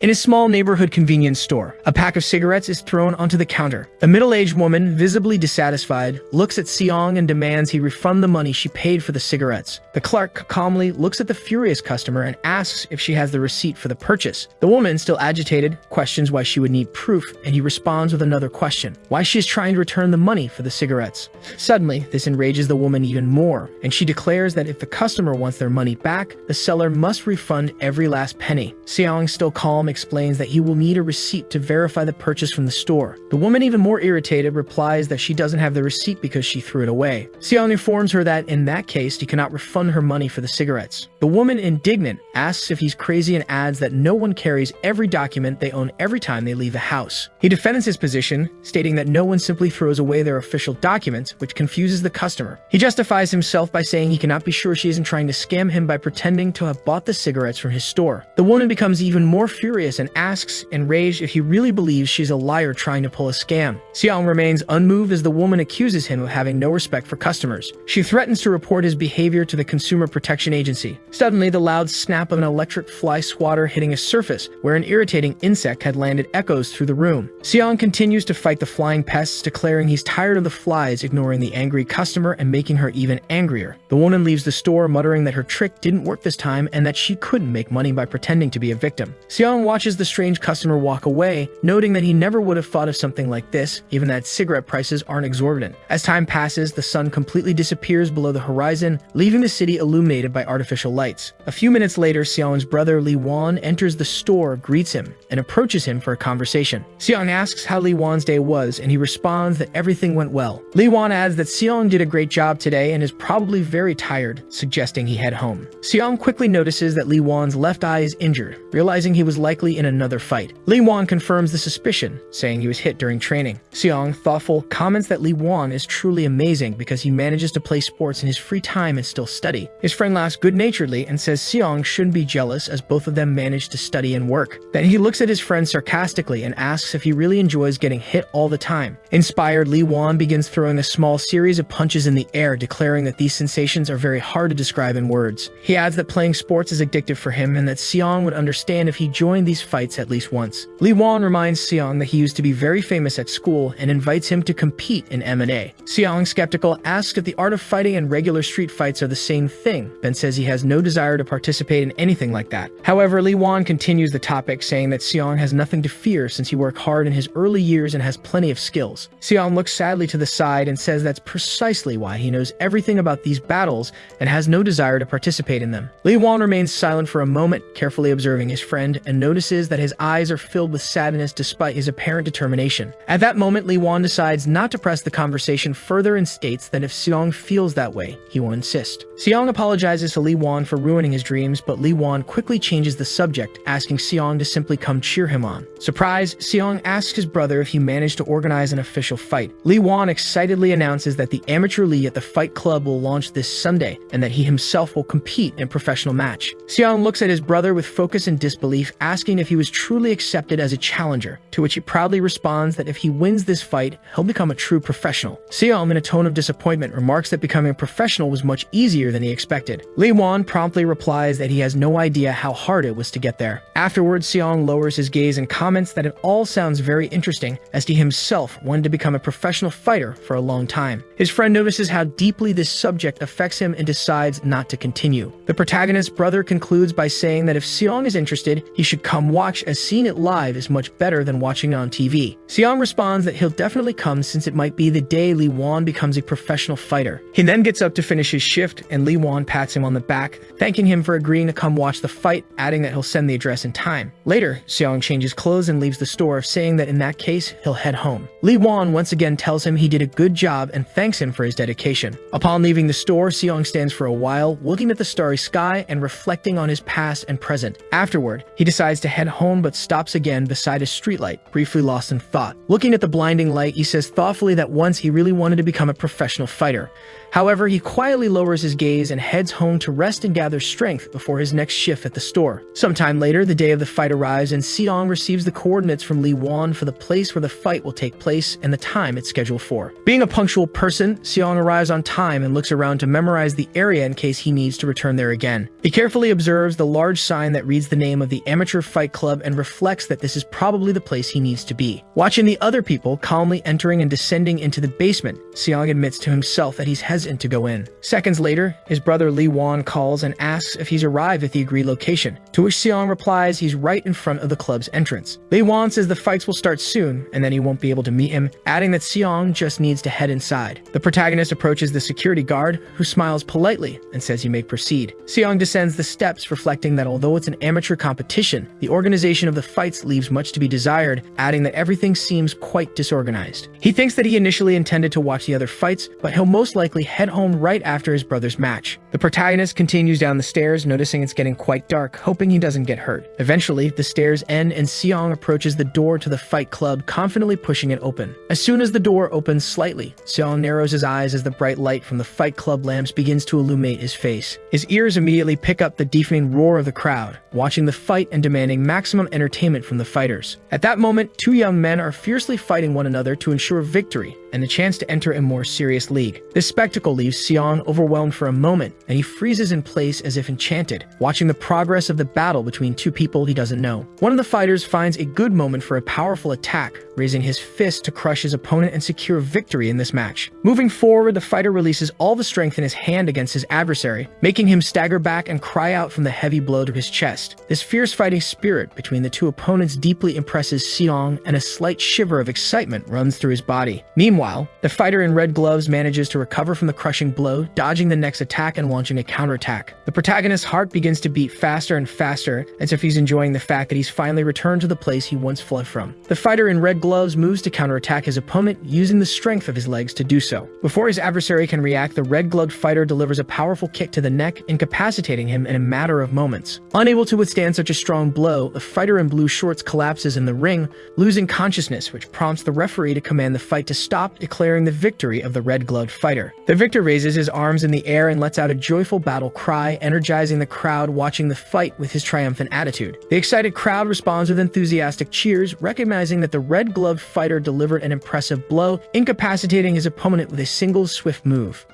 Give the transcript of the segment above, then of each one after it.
In a small neighborhood convenience store, a pack of cigarettes is thrown onto the counter. A middle-aged woman, visibly dissatisfied, looks at Seong and demands he refund the money she paid for the cigarettes. The clerk calmly looks at the furious customer and asks if she has the receipt for the purchase. The woman, still agitated, questions why she would need proof, and he responds with another question, why she is trying to return the money for the cigarettes. Suddenly, this enrages the woman even more, and she declares that if the customer wants their money back, the seller must refund every last penny. Seong, still calm, explains that he will need a receipt to verify the purchase from the store. The woman, even more irritated, replies that she doesn't have the receipt because she threw it away. Seong informs her that in that case, he cannot refund her money for the cigarettes. The woman, indignant, asks if he's crazy and adds that no one carries every document they own every time they leave the house. He defends his position, stating that no one simply throws away their official documents, which confuses the customer. He justifies himself by saying he cannot be sure she isn't trying to scam him by pretending to have bought the cigarettes from his store. The woman becomes even more furious and asks, enraged, if he really believes she's a liar trying to pull a scam. Seong remains unmoved as the woman accuses him of having no respect for customers. She threatens to report his behavior to the Consumer Protection Agency. Suddenly, the loud snap of an electric fly swatter hitting a surface where an irritating insect had landed echoes through the room. Seong continues to fight the flying pests, declaring he's tired of the flies ignoring the angry customer and making her even angrier. The woman leaves the store, muttering that her trick didn't work this time and that she couldn't make money by pretending to be a victim. Seong watches the strange customer walk away, noting that he never would have thought of something like this, even that cigarette prices aren't exorbitant. As time passes, the sun completely disappears below the horizon, leaving the city illuminated by artificial lights. A few minutes later, Seong's brother Lee Won enters the store, greets him, and approaches him for a conversation. Seong asks how Lee Won's day was, and he responds that everything went well. Lee Won adds that Seong did a great job today and is probably very tired, suggesting he head home. Seong quickly notices that Lee Won's left eye is injured, realizing he was likely in another fight. Lee Won confirms the suspicion, saying he was hit during training. Seong, thoughtful, comments that Lee Won is truly amazing because he manages to play sports in his free time and still study. His friend laughs good-naturedly and says Seong shouldn't be jealous as both of them manage to study and work. Then he looks at his friend sarcastically and asks if he really enjoys getting hit all the time. Inspired, Lee Won begins throwing a small series of punches in the air, declaring that these sensations are very hard to describe in words. He adds that playing sports is addictive for him and that Seong would understand if he joined these fights at least once. Lee Won reminds Seong that he used to be very famous at school and invites him to compete in M&A. Seong, skeptical, asks if the art of fighting and regular street fights are the same thing, then says he has no desire to participate in anything like that. However, Lee Won continues the topic, saying that Seong has nothing to fear since he worked hard in his early years and has plenty of skills. Seong looks sadly to the side and says that's precisely why he knows everything about these battles and has no desire to participate in them. Lee Won remains silent for a moment, carefully observing his friend, and notices that his eyes are filled with sadness despite his apparent determination. At that moment, Lee Won decides not to press the conversation further and states that if Seong feels that way, he will insist. Seong apologizes to Lee Won for ruining his dreams, but Lee Won quickly changes the subject, asking Seong to simply come cheer him on. Surprised, Seong asks his brother if he managed to organize an official fight. Lee Won excitedly announces that the amateur league at the Fight Club will launch this Sunday, and that he himself will compete in a professional match. Seong looks at his brother with focus and disbelief, asking if he was truly accepted as a challenger, to which he proudly responds that if he wins this fight, he'll become a true professional. Seong, in a tone of disappointment, remarks that becoming a professional was much easier than he expected. Lee Won promptly replies that he has no idea how hard it was to get there. Afterwards, Seong lowers his gaze and comments that it all sounds very interesting, as he himself wanted to become a professional fighter for a long time. His friend notices how deeply this subject affects him and decides not to continue. The protagonist's brother concludes by saying that if Seong is interested, he should come watch, as seeing it live is much better than watching it on TV. Seong responds that he'll definitely come since it might be the day Lee Won becomes a professional fighter. He then gets up to finish his shift, and Lee Won pats him on the back, thanking him for agreeing to come watch the fight, adding that he'll send the address in time. Later, Seong changes clothes and leaves the store, saying that in that case, he'll head home. Lee Won once again tells him he did a good job and thanks him for his dedication. Upon leaving the store, Seong stands for a while, looking at the starry sky and reflecting on his past and present. Afterward, he decides to head home but stops again beside a streetlight, briefly lost in thought. Looking at the blinding light, he says thoughtfully that once he really wanted to become a professional fighter. However, he quietly lowers his gaze and heads home to rest and gather strength before his next shift at the store. Sometime later, the day of the fight arrives, and Seong receives the coordinates from Lee Won for the place where the fight will take place and the time it's scheduled for. Being a punctual person, Seong arrives on time and looks around to memorize the area in case he needs to return there again. He carefully observes the large sign that reads the name of the amateur fight club and reflects that this is probably the place he needs to be. Watching the other people calmly entering and descending into the basement, Seong admits to himself that he's hesitant to go in. Seconds later, his brother Lee Won calls and asks if he's arrived at the agreed location, to which Seong replies he's right in front of the club's entrance. Lee Won says the fights will start soon and then he won't be able to meet him, adding that Seong just needs to head inside. The protagonist approaches the security guard, who smiles politely and says he may proceed. Seong descends the steps, reflecting that although it's an amateur competition, the organization of the fights leaves much to be desired, adding that everything seems quite disorganized. He thinks that he initially intended to watch the other fights, but he'll most likely head home right after his brother's match. The protagonist continues down the stairs, noticing it's getting quite dark, hoping he doesn't get hurt. Eventually, the stairs end and Seong approaches the door to the fight club, confidently pushing it open. As soon as the door opens slightly, Seong narrows his eyes as the bright light from the fight club lamps begins to illuminate his face. His ears immediately pick up the deafening roar of the crowd, watching the fight and demanding maximum entertainment from the fighters. At that moment, two young men are fiercely fighting one another to ensure victory and a chance to enter a more serious league. This spectacle leaves Seong overwhelmed for a moment, and he freezes in place as if enchanted, watching the progress of the battle between two people he doesn't know. One of the fighters finds a good moment for a powerful attack, raising his fist to crush his opponent and secure victory in this match. Moving forward, the fighter releases all the strength in his hand against his adversary, making him stagger back and cry out from the heavy blow to his chest. This fierce fighting spirit between the two opponents deeply impresses Seong, and a slight shiver of excitement runs through his body. Meanwhile, the fighter in red gloves manages to recover from the crushing blow, dodging the next attack and launching a counterattack. The protagonist's heart begins to beat faster and faster, as if he's enjoying the fact that he's finally returned to the place he once fled from. The fighter in red gloves moves to counterattack his opponent, using the strength of his legs to do so. Before his adversary can react, the red-gloved fighter delivers a powerful kick to the neck, incapacitating him in a matter of moments. Unable to withstand such a strong blow, the fighter in blue shorts collapses in the ring, losing consciousness, which prompts the referee to command the fight to stop, declaring the victory of the red-gloved fighter. The victor raises his arms in the air and lets out a joyful battle cry, energizing the crowd watching the fight with his triumphant attitude. The excited crowd responds with enthusiastic cheers, recognizing that the red-gloved fighter delivered an impressive blow, incapacitating his opponent with a single swift move.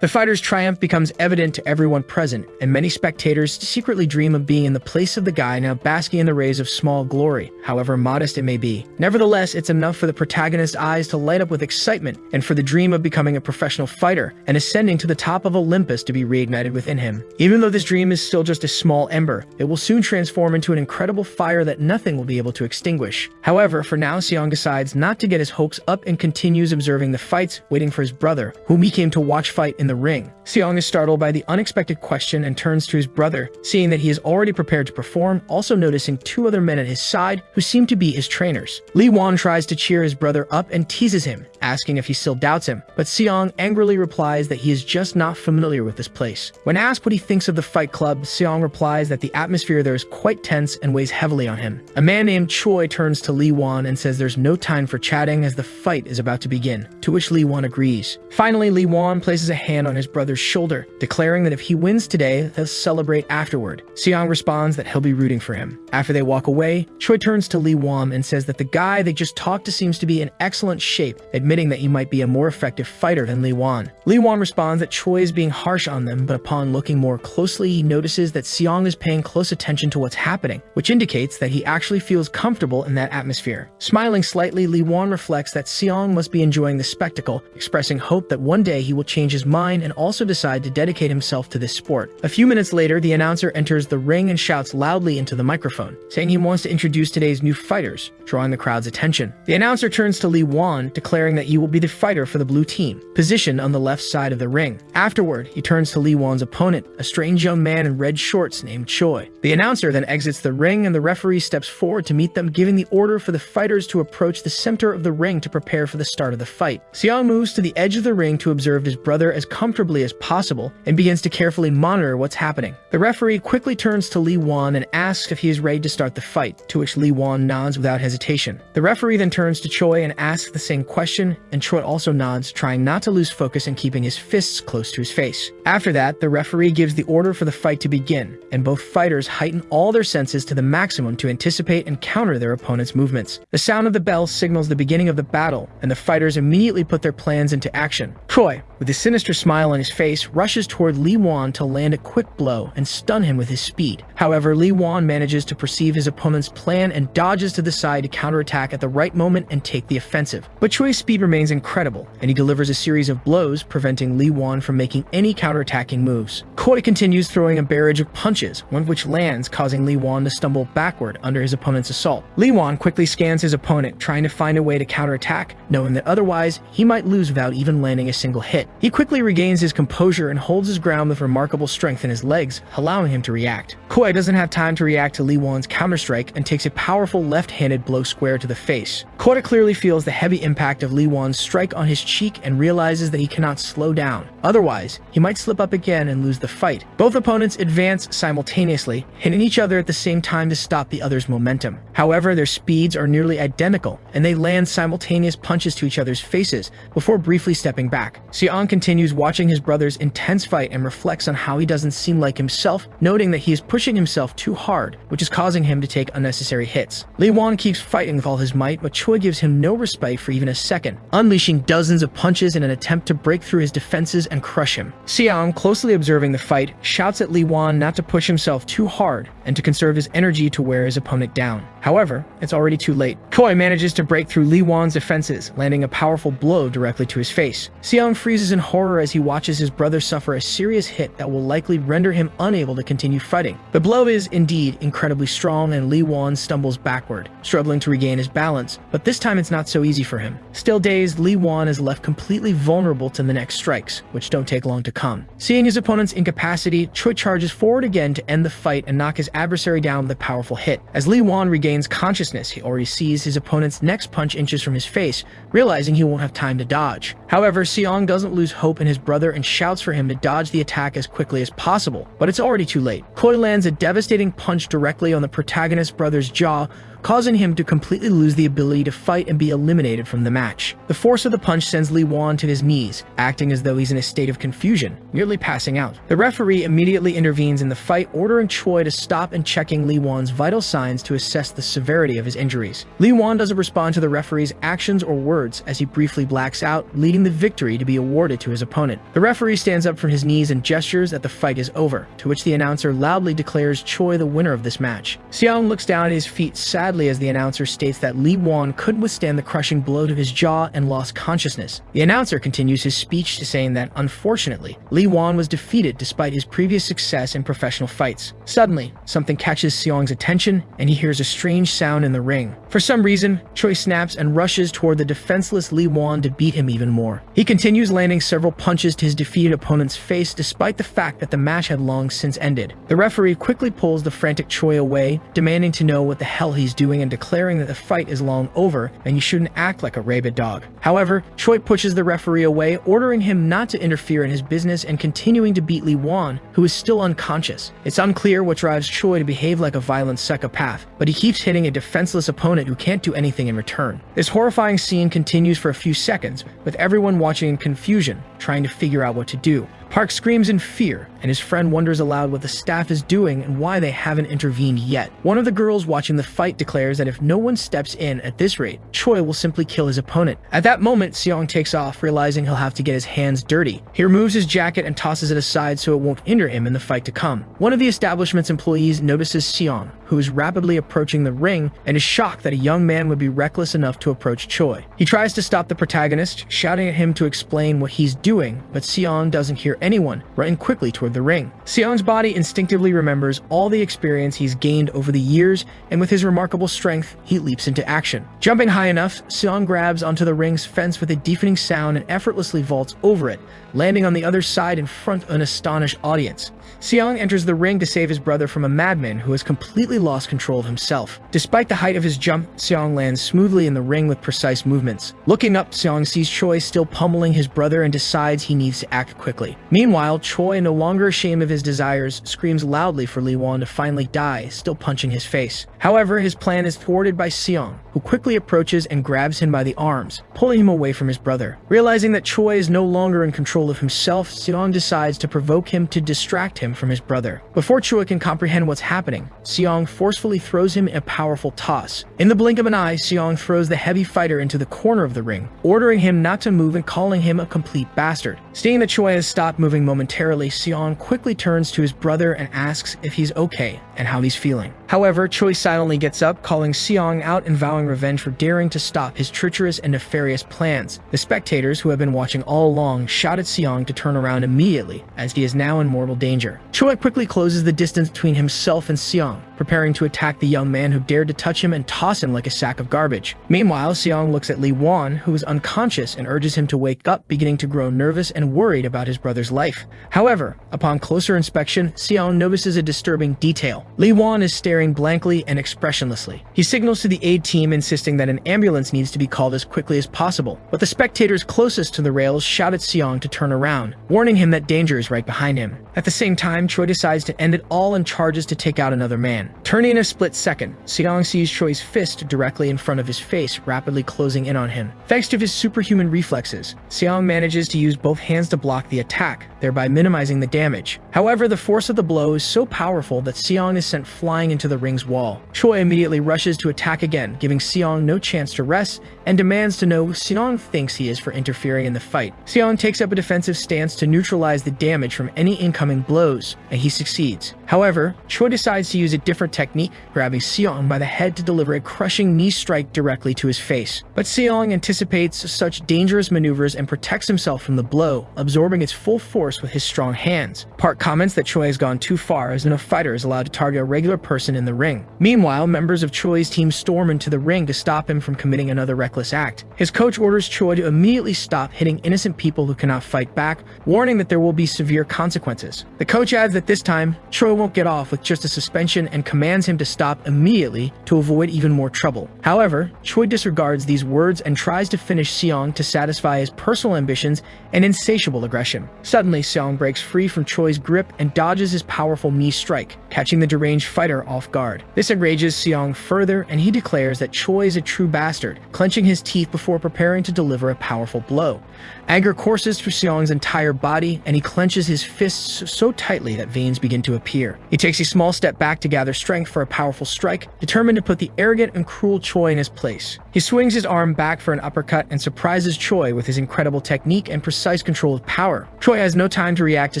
The fighter's triumph becomes evident to everyone present, and many spectators secretly dream of being in the place of the guy now basking in the rays of small glory, however modest it may be. Nevertheless, it's enough for the protagonist's eyes to light up with excitement, and for the dream of becoming a professional fighter and ascending to the top of Olympus to be reignited within him. Even though this dream is still just a small ember, it will soon transform into an incredible fire that nothing will be able to extinguish. However, for now, Seong decides not to get his hopes up and continues observing the fights, waiting for his brother, whom he came to watch fight in the ring. Seong is startled by the unexpected question and turns to his brother, seeing that he is already prepared to perform, also noticing two other men at his side who seem to be his trainers. Lee Won tries to cheer his brother up and teases him, asking if he still doubts him, but Seong angrily replies that he is just not familiar with this place. When asked what he thinks of the fight club, Seong replies that the atmosphere there is quite tense and weighs heavily on him. A man named Choi turns to Lee Won and says there's no time for chatting as the fight is about to begin, to which Lee Won agrees. Finally, Lee Won places a hand on his brother's shoulder, declaring that if he wins today, they'll celebrate afterward. Seong responds that he'll be rooting for him. After they walk away, Choi turns to Lee Won and says that the guy they just talked to seems to be in excellent shape, admitting that he might be a more effective fighter than Lee Won. Lee Won responds that Choi is being harsh on them, but upon looking more closely, he notices that Seong is paying close attention to what's happening, which indicates that he actually feels comfortable in that atmosphere. Smiling slightly, Lee Won reflects that Seong must be enjoying the spectacle, expressing hope that one day he will change his mind and also decide to dedicate himself to this sport. A few minutes later, the announcer enters the ring and shouts loudly into the microphone, saying he wants to introduce today's new fighters, drawing the crowd's attention. The announcer turns to Lee Won, declaring that he will be the fighter for the blue team, positioned on the left side of the ring. Afterward, he turns to Lee Won's opponent, a strange young man in red shorts named Choi. The announcer then exits the ring and the referee steps forward to meet them, giving the order for the fighters to approach the center of the ring to prepare for the start of the fight. Seong moves to the edge of the ring to observe his brother as comfortably as possible and begins to carefully monitor what's happening. The referee quickly turns to Lee Won and asks if he is ready to start the fight, to which Lee Won nods without hesitation. The referee then turns to Choi and asks the same question, and Choi also nods, trying not to lose focus and keeping his fists close to his face. After that, the referee gives the order for the fight to begin, and both fighters heighten all their senses to the maximum to anticipate and counter their opponent's movements. The sound of the bell signals the beginning of the battle, and the fighters immediately put their plans into action. Choi, with a sinister smile on his face, rushes toward Lee Wan to land a quick blow and stun him with his speed. However, Lee Wan manages to perceive his opponent's plan and dodges to the side to counterattack at the right moment and take the offensive. But Choi's speed remains incredible, and he delivers a series of blows, preventing Lee Wan from making any counterattacking moves. Choi continues throwing a barrage of punches, one of which lands, causing Lee Wan to stumble backward under his opponent's assault. Lee Wan quickly scans his opponent, trying to find a way to counterattack, knowing that otherwise he might lose without even landing a single hit. He quickly regains his composure and holds his ground with remarkable strength in his legs, allowing him to react. Choi doesn't have time to react to Lee Wan's counterstrike and takes a powerful left-handed blow square to the face. Choi clearly feels the heavy impact of Lee Wan's strike on his cheek and realizes that he cannot slow down. Otherwise, he might slip up again and lose the fight. Both opponents advance simultaneously, hitting each other at the same time to stop the other's momentum. However, their speeds are nearly identical, and they land simultaneous punches to each other's faces before briefly stepping back. Seong continues watching his brother's intense fight and reflects on how he doesn't seem like himself, noting that he is pushing himself too hard, which is causing him to take unnecessary hits. Lee Wan keeps fighting with all his might, but Choi gives him no respite for even a second, unleashing dozens of punches in an attempt to break through his defenses and crush him. Seong, closely observing the fight, shouts at Lee Wan not to push himself too hard and to conserve his energy to wear his opponent down. However, it's already too late. Choi manages to break through Lee Wan's defenses, landing a powerful blow directly to his face. Seong freezes in horror as he watches his brother suffer a serious hit that will likely render him unable to continue fighting. The blow is indeed incredibly strong, and Lee Wan stumbles backward, struggling to regain his balance, but this time it's not so easy for him. Still dazed, Lee Wan is left completely vulnerable to the next strikes, which don't take long to come. Seeing his opponent's incapacity, Choi charges forward again to end the fight and knock his adversary down with a powerful hit. As Lee Wan regains consciousness, he already sees his opponent's next punch inches from his face, realizing he won't have time to dodge. However, Seong doesn't lose hope in his brother and shouts for him to dodge the attack as quickly as possible, but it's already too late. Choi lands a devastating punch directly on the protagonist brother's jaw, causing him to completely lose the ability to fight and be eliminated from the match. The force of the punch sends Lee Wan to his knees, acting as though he's in a state of confusion, nearly passing out. The referee immediately intervenes in the fight, ordering Choi to stop and checking Lee Wan's vital signs to assess the severity of his injuries. Lee Wan doesn't respond to the referee's actions or words as he briefly blacks out, leading the victory to be awarded to his opponent. The referee stands up from his knees and gestures that the fight is over, to which the announcer loudly declares Choi the winner of this match. Seong looks down at his feet sadly as the announcer states that Lee Wan couldn't withstand the crushing blow to his jaw and lost consciousness. The announcer continues his speech to saying that, unfortunately, Lee Wan was defeated despite his previous success in professional fights. Suddenly, something catches Seong's attention, and he hears a strange sound in the ring. For some reason, Choi snaps and rushes toward the defenseless Lee Wan to beat him even more. He continues landing several punches to his defeated opponent's face despite the fact that the match had long since ended. The referee quickly pulls the frantic Choi away, demanding to know what the hell he's doing and declaring that the fight is long over and you shouldn't act like a rabid dog. However, Choi pushes the referee away, ordering him not to interfere in his business and continuing to beat Lee Wan, who is still unconscious. It's unclear what drives Choi to behave like a violent psychopath, but he keeps hitting a defenseless opponent who can't do anything in return. This horrifying scene continues for a few seconds, with everyone watching in confusion, trying to figure out what to do. Park screams in fear, and his friend wonders aloud what the staff is doing and why they haven't intervened yet. One of the girls watching the fight declares that if no one steps in at this rate, Choi will simply kill his opponent. At that moment, Seong takes off, realizing he'll have to get his hands dirty. He removes his jacket and tosses it aside so it won't hinder him in the fight to come. One of the establishment's employees notices Seong, who is rapidly approaching the ring, and is shocked that a young man would be reckless enough to approach Choi. He tries to stop the protagonist, shouting at him to explain what he's doing, but Seong doesn't hear anyone, running quickly toward the ring. Seong's body instinctively remembers all the experience he's gained over the years, and with his remarkable strength, he leaps into action. Jumping high enough, Seong grabs onto the ring's fence with a deafening sound and effortlessly vaults over it, landing on the other side in front of an astonished audience. Seong enters the ring to save his brother from a madman who has completely lost control of himself. Despite the height of his jump, Seong lands smoothly in the ring with precise movements. Looking up, Seong sees Choi still pummeling his brother and decides he needs to act quickly. Meanwhile, Choi, no longer ashamed of his desires, screams loudly for Lee Wan to finally die, still punching his face. However, his plan is thwarted by Seong, who quickly approaches and grabs him by the arms, pulling him away from his brother. Realizing that Choi is no longer in control control of himself, Seong decides to provoke him to distract him from his brother. Before Choi can comprehend what's happening, Seong forcefully throws him a powerful toss. In the blink of an eye, Seong throws the heavy fighter into the corner of the ring, ordering him not to move and calling him a complete bastard. Seeing that Choi has stopped moving momentarily, Seong quickly turns to his brother and asks if he's okay and how he's feeling. However, Choi silently gets up, calling Seong out and vowing revenge for daring to stop his treacherous and nefarious plans. The spectators, who have been watching all along, shout at Seong to turn around immediately, as he is now in mortal danger. Choi quickly closes the distance between himself and Seong, preparing to attack the young man who dared to touch him and toss him like a sack of garbage. Meanwhile, Seong looks at Lee Won, who is unconscious, and urges him to wake up, beginning to grow nervous and worried about his brother's life. However, upon closer inspection, Seong notices a disturbing detail. Lee Won is staring blankly and expressionlessly. He signals to the aid team, insisting that an ambulance needs to be called as quickly as possible, but the spectators closest to the rails shout at Seong to turn around, warning him that danger is right behind him. At the same time, Choi decides to end it all and charges to take out another man. Turning in a split second, Seong sees Choi's fist directly in front of his face, rapidly closing in on him. Thanks to his superhuman reflexes, Seong manages to use both hands to block the attack, thereby minimizing the damage. However, the force of the blow is so powerful that Seong is sent flying into the ring's wall. Choi immediately rushes to attack again, giving Seong no chance to rest, and demands to know who Seong thinks he is for interfering in the fight. Seong takes up a defensive stance to neutralize the damage from any incoming blows, and he succeeds. However, Choi decides to use a different technique, grabbing Seong by the head to deliver a crushing knee strike directly to his face. But Seong anticipates such dangerous maneuvers and protects himself from the blow, absorbing its full force with his strong hands. Park comments that Choi has gone too far, as no fighter is allowed to target a regular person in the ring. Meanwhile, members of Choi's team storm into the ring to stop him from committing another reckless act. His coach orders Choi to immediately stop hitting innocent people who cannot fight back, warning that there will be severe consequences. The coach adds that this time, Choi won't get off with just a suspension and commands him to stop immediately to avoid even more trouble. However, Choi disregards these words and tries to finish Seong to satisfy his personal ambitions and insatiable aggression. Suddenly, Seong breaks free from Choi's grip and dodges his powerful knee strike, catching the deranged fighter off guard. This enrages Seong further, and he declares that Choi is a true bastard, clenching his teeth before preparing to deliver a powerful blow. Anger courses through Seong's entire body, and he clenches his fists so tightly that veins begin to appear. He takes a small step back to gather strength for a powerful strike, determined to put the arrogant and cruel Choi in his place. He swings his arm back for an uppercut and surprises Choi with his incredible technique and precise control of power. Choi has no time to react to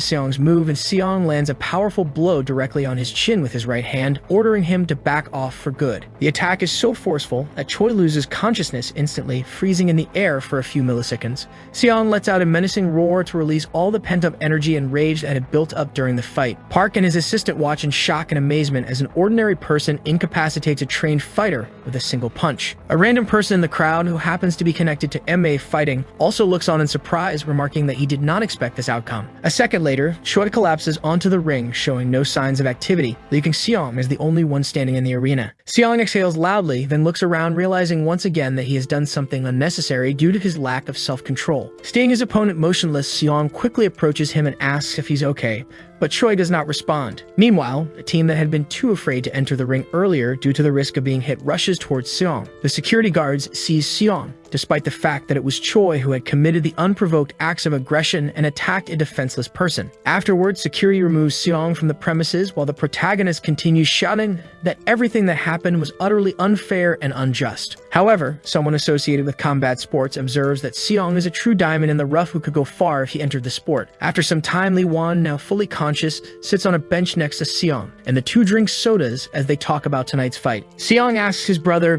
Seong's move, and Seong lands a powerful blow directly on his chin with his right hand, ordering him to back off for good. The attack is so forceful that Choi loses consciousness instantly, freezing in the air for a few milliseconds. Seong lets out a menacing roar to release all the pent-up energy and rage that had built up during the fight. Park and his assistant watch in shock and amazement as an ordinary person incapacitates a trained fighter with a single punch. A random person in the crowd, who happens to be connected to MMA fighting, also looks on in surprise, remarking that he did not expect this outcome. A second later, Choi collapses onto the ring, showing no signs of activity, leaving Seong as the only one standing in the arena. Seong exhales loudly, then looks around, realizing once again that he has done something unnecessary due to his lack of self-control. Seeing his opponent motionless, Seong quickly approaches him and asks if he's okay, but Choi does not respond. Meanwhile, a team that had been too afraid to enter the ring earlier due to the risk of being hit rushes towards Seong. The security guards seize Seong, despite the fact that it was Choi who had committed the unprovoked acts of aggression and attacked a defenseless person. Afterwards, security removes Seong from the premises while the protagonist continues shouting that everything that happened was utterly unfair and unjust. However, someone associated with combat sports observes that Seong is a true diamond in the rough who could go far if he entered the sport. After some time, Lee Won, now fully conscious, sits on a bench next to Seong, and the two drink sodas as they talk about tonight's fight. Seong asks his brother,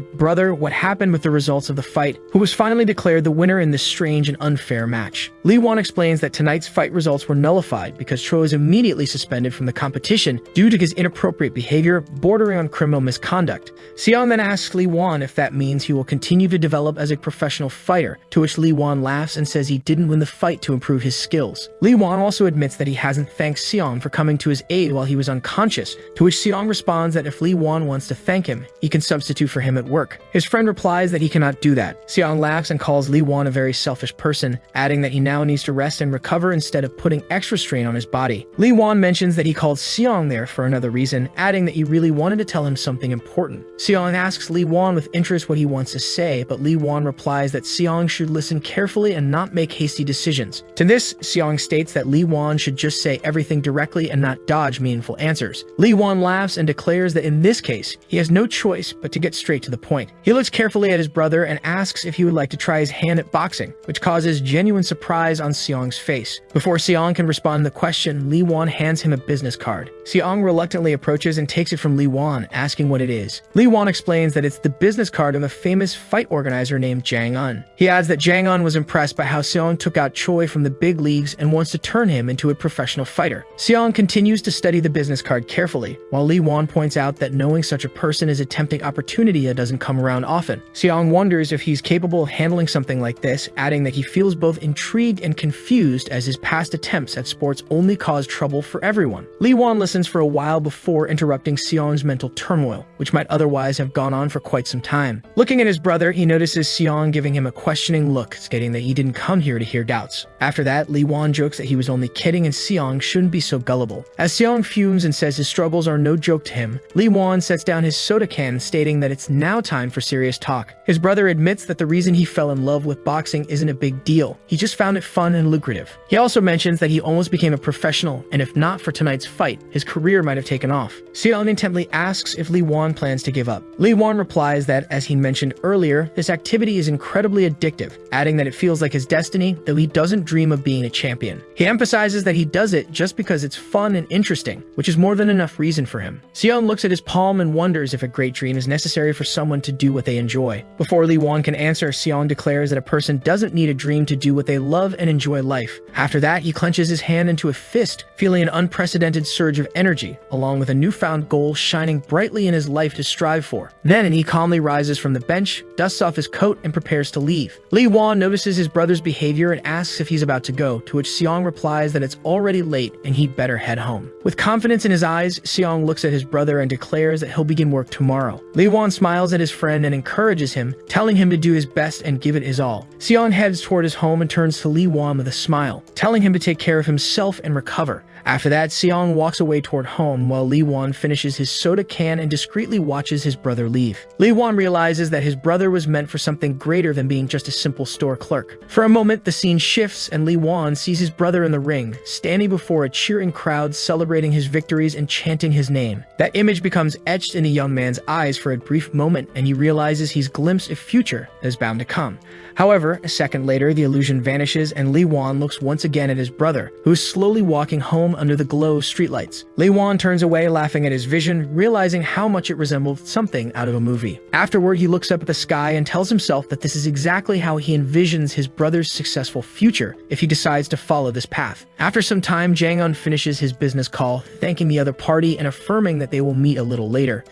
what happened with the results of the fight, who was finally declared the winner in this strange and unfair match. Lee Won explains that tonight's fight results were nullified because Choi was immediately suspended from the competition due to his inappropriate behavior bordering on criminal misconduct. Seong then asks Lee Won if that means he will continue to develop as a professional fighter, to which Lee Won laughs and says he didn't win the fight to improve his skills. Lee Won also admits that he hasn't thanked Seong for coming to his aid while he was unconscious, to which Seong responds that if Lee Won wants to thank him, he can substitute for him at work. His friend replies that he cannot do that. Seong Seong laughs and calls Lee Won a very selfish person, adding that he now needs to rest and recover instead of putting extra strain on his body. Lee Won mentions that he called Seong there for another reason, adding that he really wanted to tell him something important. Seong asks Lee Won with interest what he wants to say, but Lee Won replies that Seong should listen carefully and not make hasty decisions. To this, Seong states that Lee Won should just say everything directly and not dodge meaningful answers. Lee Won laughs and declares that in this case, he has no choice but to get straight to the point. He looks carefully at his brother and asks if he would like to try his hand at boxing, which causes genuine surprise on Seong's face. Before Seong can respond to the question, Lee Won hands him a business card. Seong reluctantly approaches and takes it from Lee Won, asking what it is. Lee Won explains that it's the business card of a famous fight organizer named Jang Un. He adds that Jang Un was impressed by how Seong took out Choi from the big leagues and wants to turn him into a professional fighter. Seong continues to study the business card carefully, while Lee Won points out that knowing such a person is a tempting opportunity that doesn't come around often. Seong wonders if he's capable of handling something like this, adding that he feels both intrigued and confused as his past attempts at sports only cause trouble for everyone. Lee Won listens for a while before interrupting Seong's mental turmoil, which might otherwise have gone on for quite some time. Looking at his brother, he notices Seong giving him a questioning look, stating that he didn't come here to hear doubts. After that, Lee Won jokes that he was only kidding and Seong shouldn't be so gullible. As Seong fumes and says his struggles are no joke to him, Lee Won sets down his soda can, stating that it's now time for serious talk. His brother admits that the reason he fell in love with boxing isn't a big deal. He just found it fun and lucrative. He also mentions that he almost became a professional, and if not for tonight's fight, his career might have taken off. Seong intently asks if Lee Won plans to give up. Lee Won replies that, as he mentioned earlier, this activity is incredibly addictive, adding that it feels like his destiny, though he doesn't dream of being a champion. He emphasizes that he does it just because it's fun and interesting, which is more than enough reason for him. Seong looks at his palm and wonders if a great dream is necessary for someone to do what they enjoy. Before Lee Won can answer, Seong declares that a person doesn't need a dream to do what they love and enjoy life. After that, he clenches his hand into a fist, feeling an unprecedented surge of energy, along with a newfound goal shining brightly in his life to strive for. Then he calmly rises from the bench, dusts off his coat, and prepares to leave. Lee Won notices his brother's behavior and asks if he's about to go, to which Seong replies that it's already late and he'd better head home. With confidence in his eyes, Seong looks at his brother and declares that he'll begin work tomorrow. Lee Won smiles at his friend and encourages him, telling him to do his best and give it his all. Seong heads toward his home and turns to Lee Won with a smile, telling him to take care of himself and recover. After that, Seong walks away toward home while Lee Won finishes his soda can and discreetly watches his brother leave. Lee Won realizes that his brother was meant for something greater than being just a simple store clerk. For a moment, the scene shifts and Lee Won sees his brother in the ring, standing before a cheering crowd celebrating his victories and chanting his name. That image becomes etched in the young man's eyes for a brief moment, and he realizes he's glimpsed a future that is bound to come. However, a second later, the illusion vanishes and Lee Won looks once again at his brother, who is slowly walking home under the glow of streetlights. Lee Won turns away, laughing at his vision, realizing how much it resembled something out of a movie. Afterward, he looks up at the sky and tells himself that this is exactly how he envisions his brother's successful future if he decides to follow this path. After some time, Jang-un finishes his business call, thanking the other party and affirming that they will meet a little later.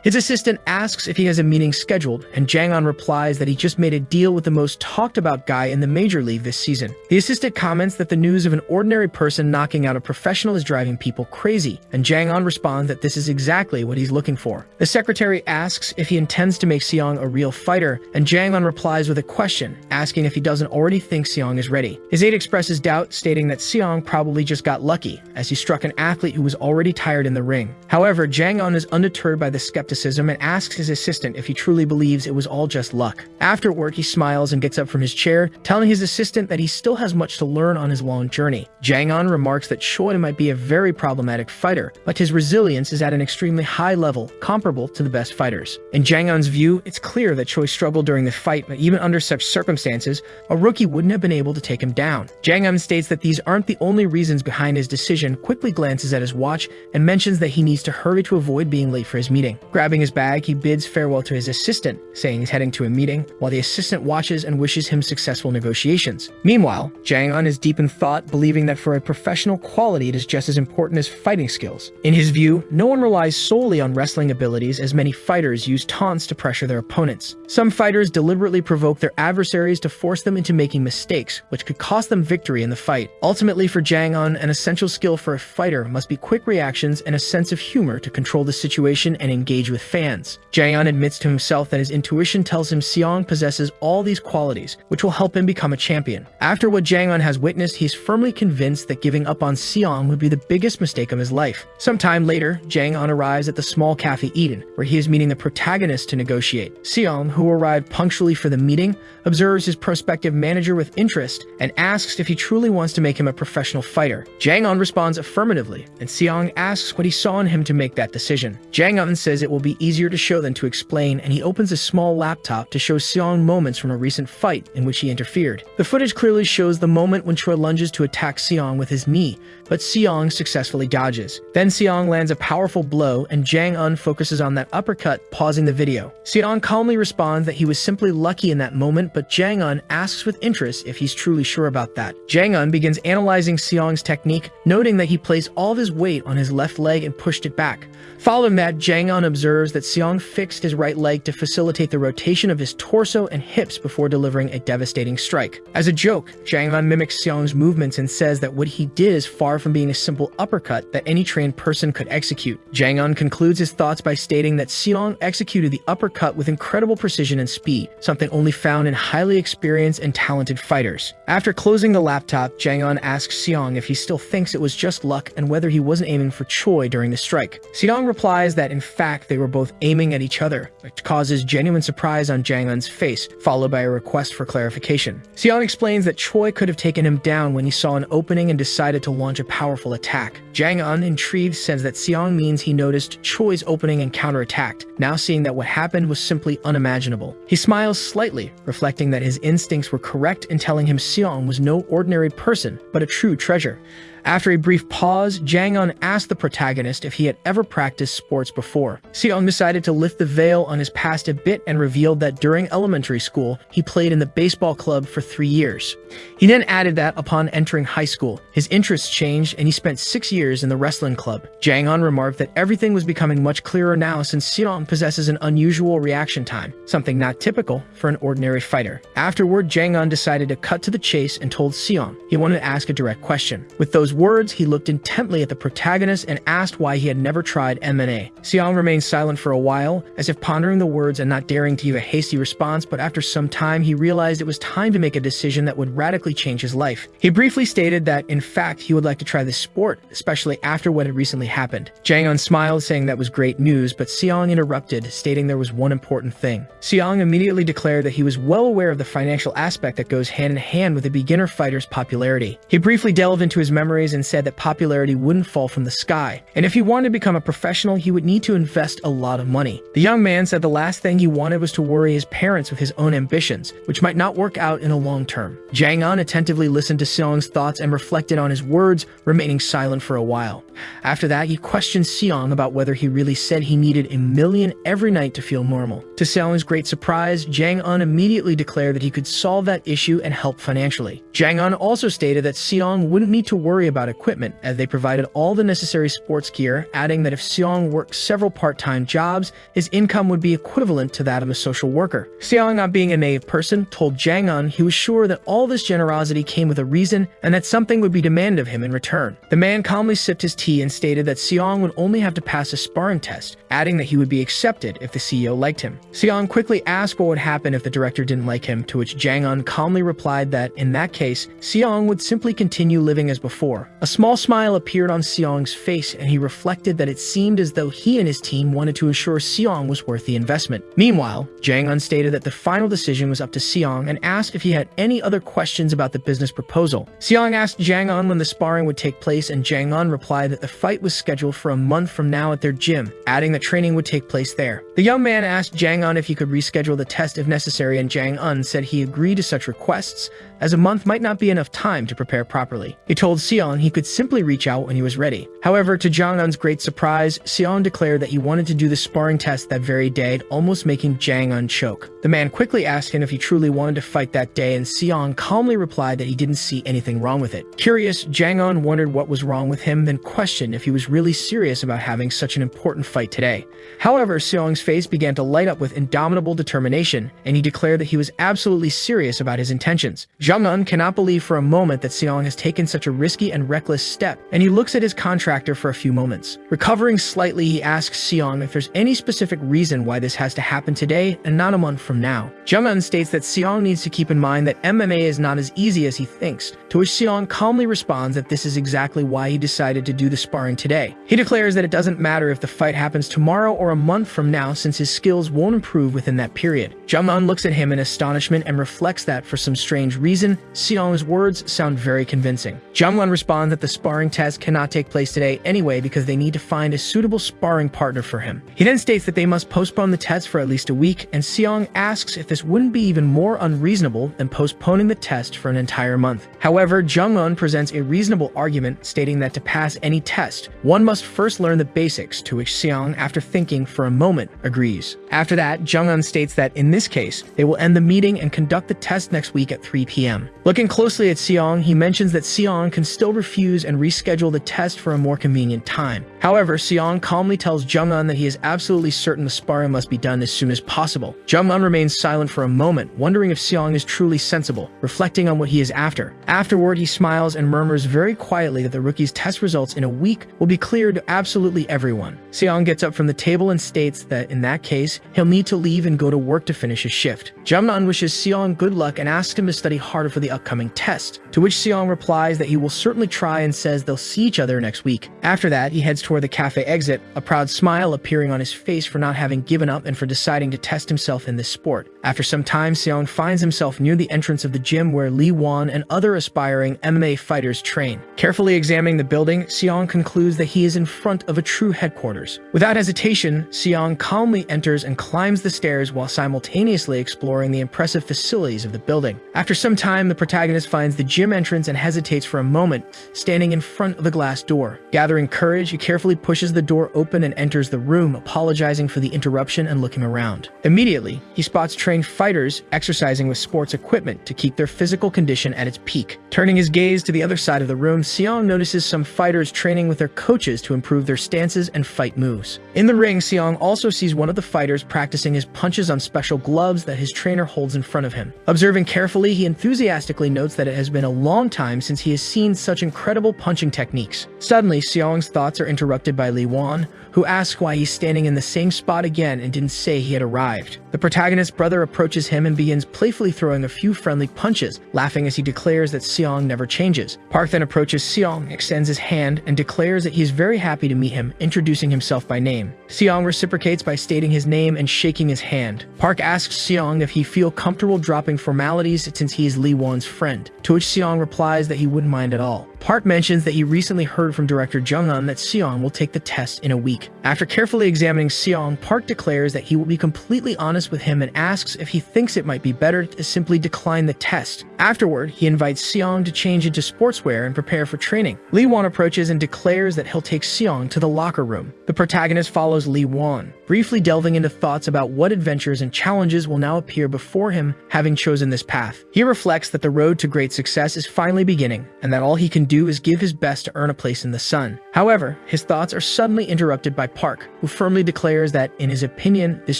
His assistant asks if he has a meeting scheduled, and Jang-un replies that he just made a deal with the most talked about guy in the major league this season. The assistant comments that the news of an ordinary person knocking out a professional is driving people crazy, and Jang-un responds that this is exactly what he's looking for. The secretary asks if he intends to make Seong a real fighter, and Jang-un replies with a question, asking if he doesn't already think Seong is ready. His aide expresses doubt, stating that Seong probably just got lucky, as he struck an athlete who was already tired in the ring. However, Jang-un is undeterred by the skepticism and asks his assistant if he truly believes it was all just luck. Afterward, he smiles and gets up from his chair, telling his assistant that he still has much to learn on his long journey. Jang-un remarks that Choi might be a very problematic fighter, but his resilience is at an extremely high level, comparable to the best fighters. In Jang-un's view, it's clear that Choi struggled during the fight, but even under such circumstances, a rookie wouldn't have been able to take him down. Jang-un states that these aren't the only reasons behind his decision, quickly glances at his watch, and mentions that he needs to hurry to avoid being late for his meeting. Grabbing his bag, he bids farewell to his assistant, saying he's heading to a meeting, while the assistant watches and wishes him successful negotiations. Meanwhile, Jang-un is deep in thought, believing that for a professional quality it is just as important as fighting skills. In his view, no one relies solely on wrestling abilities, as many fighters use taunts to pressure their opponents. Some fighters deliberately provoke their adversaries to force them into making mistakes, which could cost them victory in the fight. Ultimately, for Jang-un, an essential skill for a fighter must be quick reactions and a sense of humor to control the situation and engage with with fans. Jang-un admits to himself that his intuition tells him Seong possesses all these qualities, which will help him become a champion. After what Jang-un has witnessed, he's firmly convinced that giving up on Seong would be the biggest mistake of his life. Sometime later, Jang-un arrives at the small cafe Eden, where he is meeting the protagonist to negotiate. Seong, who arrived punctually for the meeting, observes his prospective manager with interest and asks if he truly wants to make him a professional fighter. Jang-un responds affirmatively, and Seong asks what he saw in him to make that decision. Jang-un says it will be easier to show than to explain, and he opens a small laptop to show Seong moments from a recent fight in which he interfered. The footage clearly shows the moment when Choi lunges to attack Seong with his knee, but Seong successfully dodges. Then Seong lands a powerful blow, and Jang-un focuses on that uppercut, pausing the video. Seong calmly responds that he was simply lucky in that moment, but Jang-un asks with interest if he's truly sure about that. Jang-un begins analyzing Seong's technique, noting that he placed all of his weight on his left leg and pushed it back. Following that, Jang-un observes that Seong fixed his right leg to facilitate the rotation of his torso and hips before delivering a devastating strike. As a joke, Jang-un mimics Seong's movements and says that what he did is far from being a simple uppercut that any trained person could execute. Jang-un concludes his thoughts by stating that Seong executed the uppercut with incredible precision and speed, something only found in highly experienced and talented fighters. After closing the laptop, Jang-un asks Seong if he still thinks it was just luck and whether he wasn't aiming for Choi during the strike. Seong replies that in fact they were both aiming at each other, which causes genuine surprise on Jang-un's face, followed by a request for clarification. Seong explains that Choi could have taken him down when he saw an opening and decided to launch a powerful attack. Jang-un, intrigued, says that Seong means he noticed Choi's opening and counterattacked, now seeing that what happened was simply unimaginable. He smiles slightly, reflecting that his instincts were correct in telling him Seong was no ordinary person, but a true treasure. After a brief pause, Jang-un asked the protagonist if he had ever practiced sports before. Seong decided to lift the veil on his past a bit and revealed that during elementary school, he played in the baseball club for 3 years. He then added that upon entering high school, his interests changed and he spent 6 years in the wrestling club. Jang-un remarked that everything was becoming much clearer now since Seong possesses an unusual reaction time, something not typical for an ordinary fighter. Afterward, Jang-un decided to cut to the chase and told Seong he wanted to ask a direct question. With those words, he looked intently at the protagonist and asked why he had never tried MMA. Seong remained silent for a while, as if pondering the words and not daring to give a hasty response, but after some time he realized it was time to make a decision that would radically change his life. He briefly stated that, in fact, he would like to try this sport, especially after what had recently happened. Jang-un smiled, saying that was great news, but Seong interrupted, stating there was one important thing. Seong immediately declared that he was well aware of the financial aspect that goes hand in hand with a beginner fighter's popularity. He briefly delved into his memories and said that popularity wouldn't fall from the sky, and if he wanted to become a professional, he would need to invest a lot of money. The young man said the last thing he wanted was to worry his parents with his own ambitions, which might not work out in the long term. Jang-un attentively listened to Seong's thoughts and reflected on his words, remaining silent for a while. After that, he questioned Seong about whether he really said he needed $1 million every night to feel normal. To Seong's great surprise, Jang-un immediately declared that he could solve that issue and help financially. Jang-un also stated that Seong wouldn't need to worry about equipment, as they provided all the necessary sports gear, adding that if Seong worked several part-time jobs, his income would be equivalent to that of a social worker. Seong, not being a naive person, told Jang-un he was sure that all this generosity came with a reason and that something would be demanded of him in return. The man calmly sipped his tea and stated that Seong would only have to pass a sparring test, adding that he would be accepted if the CEO liked him. Seong quickly asked what would happen if the director didn't like him, to which Jang-un calmly replied that, in that case, Seong would simply continue living as before. A small smile appeared on Seong's face, and he reflected that it seemed as though he and his team wanted to ensure Seong was worth the investment. Meanwhile, Jang-un stated that the final decision was up to Seong and asked if he had any other questions about the business proposal. Seong asked Jang-un when the sparring would take place, and Jang-un replied that the fight was scheduled for a month from now at their gym, adding that training would take place there. The young man asked Jang-un if he could reschedule the test if necessary, and Jang-un said he agreed to such requests, as a month might not be enough time to prepare properly. He told Seong he could simply reach out when he was ready. However, to Jang-un's great surprise, Seong declared that he wanted to do the sparring test that very day, almost making Jang-un choke. The man quickly asked him if he truly wanted to fight that day, and Seong calmly replied that he didn't see anything wrong with it. Curious, Jang-un wondered what was wrong with him, then questioned if he was really serious about having such an important fight today. However, Seong's face began to light up with indomitable determination, and he declared that he was absolutely serious about his intentions. Jung-un cannot believe for a moment that Seong has taken such a risky and reckless step, and he looks at his contractor for a few moments. Recovering slightly, he asks Seong if there's any specific reason why this has to happen today and not a month from now. Jung-un states that Seong needs to keep in mind that MMA is not as easy as he thinks, to which Seong calmly responds that this is exactly why he decided to do the sparring today. He declares that it doesn't matter if the fight happens tomorrow or a month from now, since his skills won't improve within that period. Jung-un looks at him in astonishment and reflects that, for some strange reason, Seong's words sound very convincing. Jung-un responds that the sparring test cannot take place today anyway because they need to find a suitable sparring partner for him. He then states that they must postpone the test for at least a week, and Seong asks if this wouldn't be even more unreasonable than postponing the test for an entire month. However, Jung-un presents a reasonable argument, stating that to pass any test, one must first learn the basics, to which Seong, after thinking for a moment, agrees. After that, Jung-un states that in this case, they will end the meeting and conduct the test next week at 3 p.m. Looking closely at Seong, he mentions that Seong can still refuse and reschedule the test for a more convenient time. However, Seong calmly tells Jung-un that he is absolutely certain the sparring must be done as soon as possible. Jung-un remains silent for a moment, wondering if Seong is truly sensible, reflecting on what he is after. Afterward, he smiles and murmurs very quietly that the rookie's test results in a week will be clear to absolutely everyone. Seong gets up from the table and states that in that case, he'll need to leave and go to work to finish his shift. Jung-un wishes Seong good luck and asks him to study harder for the upcoming test, to which Seong replies that he will certainly try and says they'll see each other next week. After that, he heads toward the cafe exit, a proud smile appearing on his face for not having given up and for deciding to test himself in this sport. After some time, Seong finds himself near the entrance of the gym where Lee Won and other aspiring MMA fighters train. Carefully examining the building, Seong concludes that he is in front of a true headquarters. Without hesitation, Seong calmly enters and climbs the stairs while simultaneously exploring the impressive facilities of the building. After some time, the protagonist finds the gym entrance and hesitates for a moment, standing in front of a glass door. Gathering courage, he carefully pushes the door open and enters the room, apologizing for the interruption and looking around. Immediately, he spots trained fighters exercising with sports equipment to keep their physical condition at its peak. Turning his gaze to the other side of the room, Seong notices some fighters training with their coaches to improve their stances and fight moves. In the ring, Seong also sees one of the fighters practicing his punches on special gloves that his trainer holds in front of him. Observing carefully, he enthusiastically notes that it has been a long time since he has seen such incredible punching techniques. Suddenly, Seong's thoughts are interrupted by Lee Won, who asks why he's standing in the same spot again and didn't say he had arrived. The protagonist's brother approaches him and begins playfully throwing a few friendly punches, laughing as he declares that Seong never changes. Park then approaches Seong, extends his hand, and declares that he is very happy to meet him, introducing himself by name. Seong reciprocates by stating his name and shaking his hand. Park asks Seong if he feels comfortable dropping formalities since he is Lee Won's friend, to which Seong replies that he wouldn't mind at all. Park mentions that he recently heard from director Jung-un that Seong will take the test in a week. After carefully examining Seong, Park declares that he will be completely honest with him and asks if he thinks it might be better to simply decline the test. Afterward, he invites Seong to change into sportswear and prepare for training. Lee Won approaches and declares that he'll take Seong to the locker room. The protagonist follows Lee Won, briefly delving into thoughts about what adventures and challenges will now appear before him having chosen this path. He reflects that the road to great success is finally beginning, and that all he can do is give his best to earn a place in the sun. However, his thoughts are suddenly interrupted by Park, who firmly declares that, in his opinion, this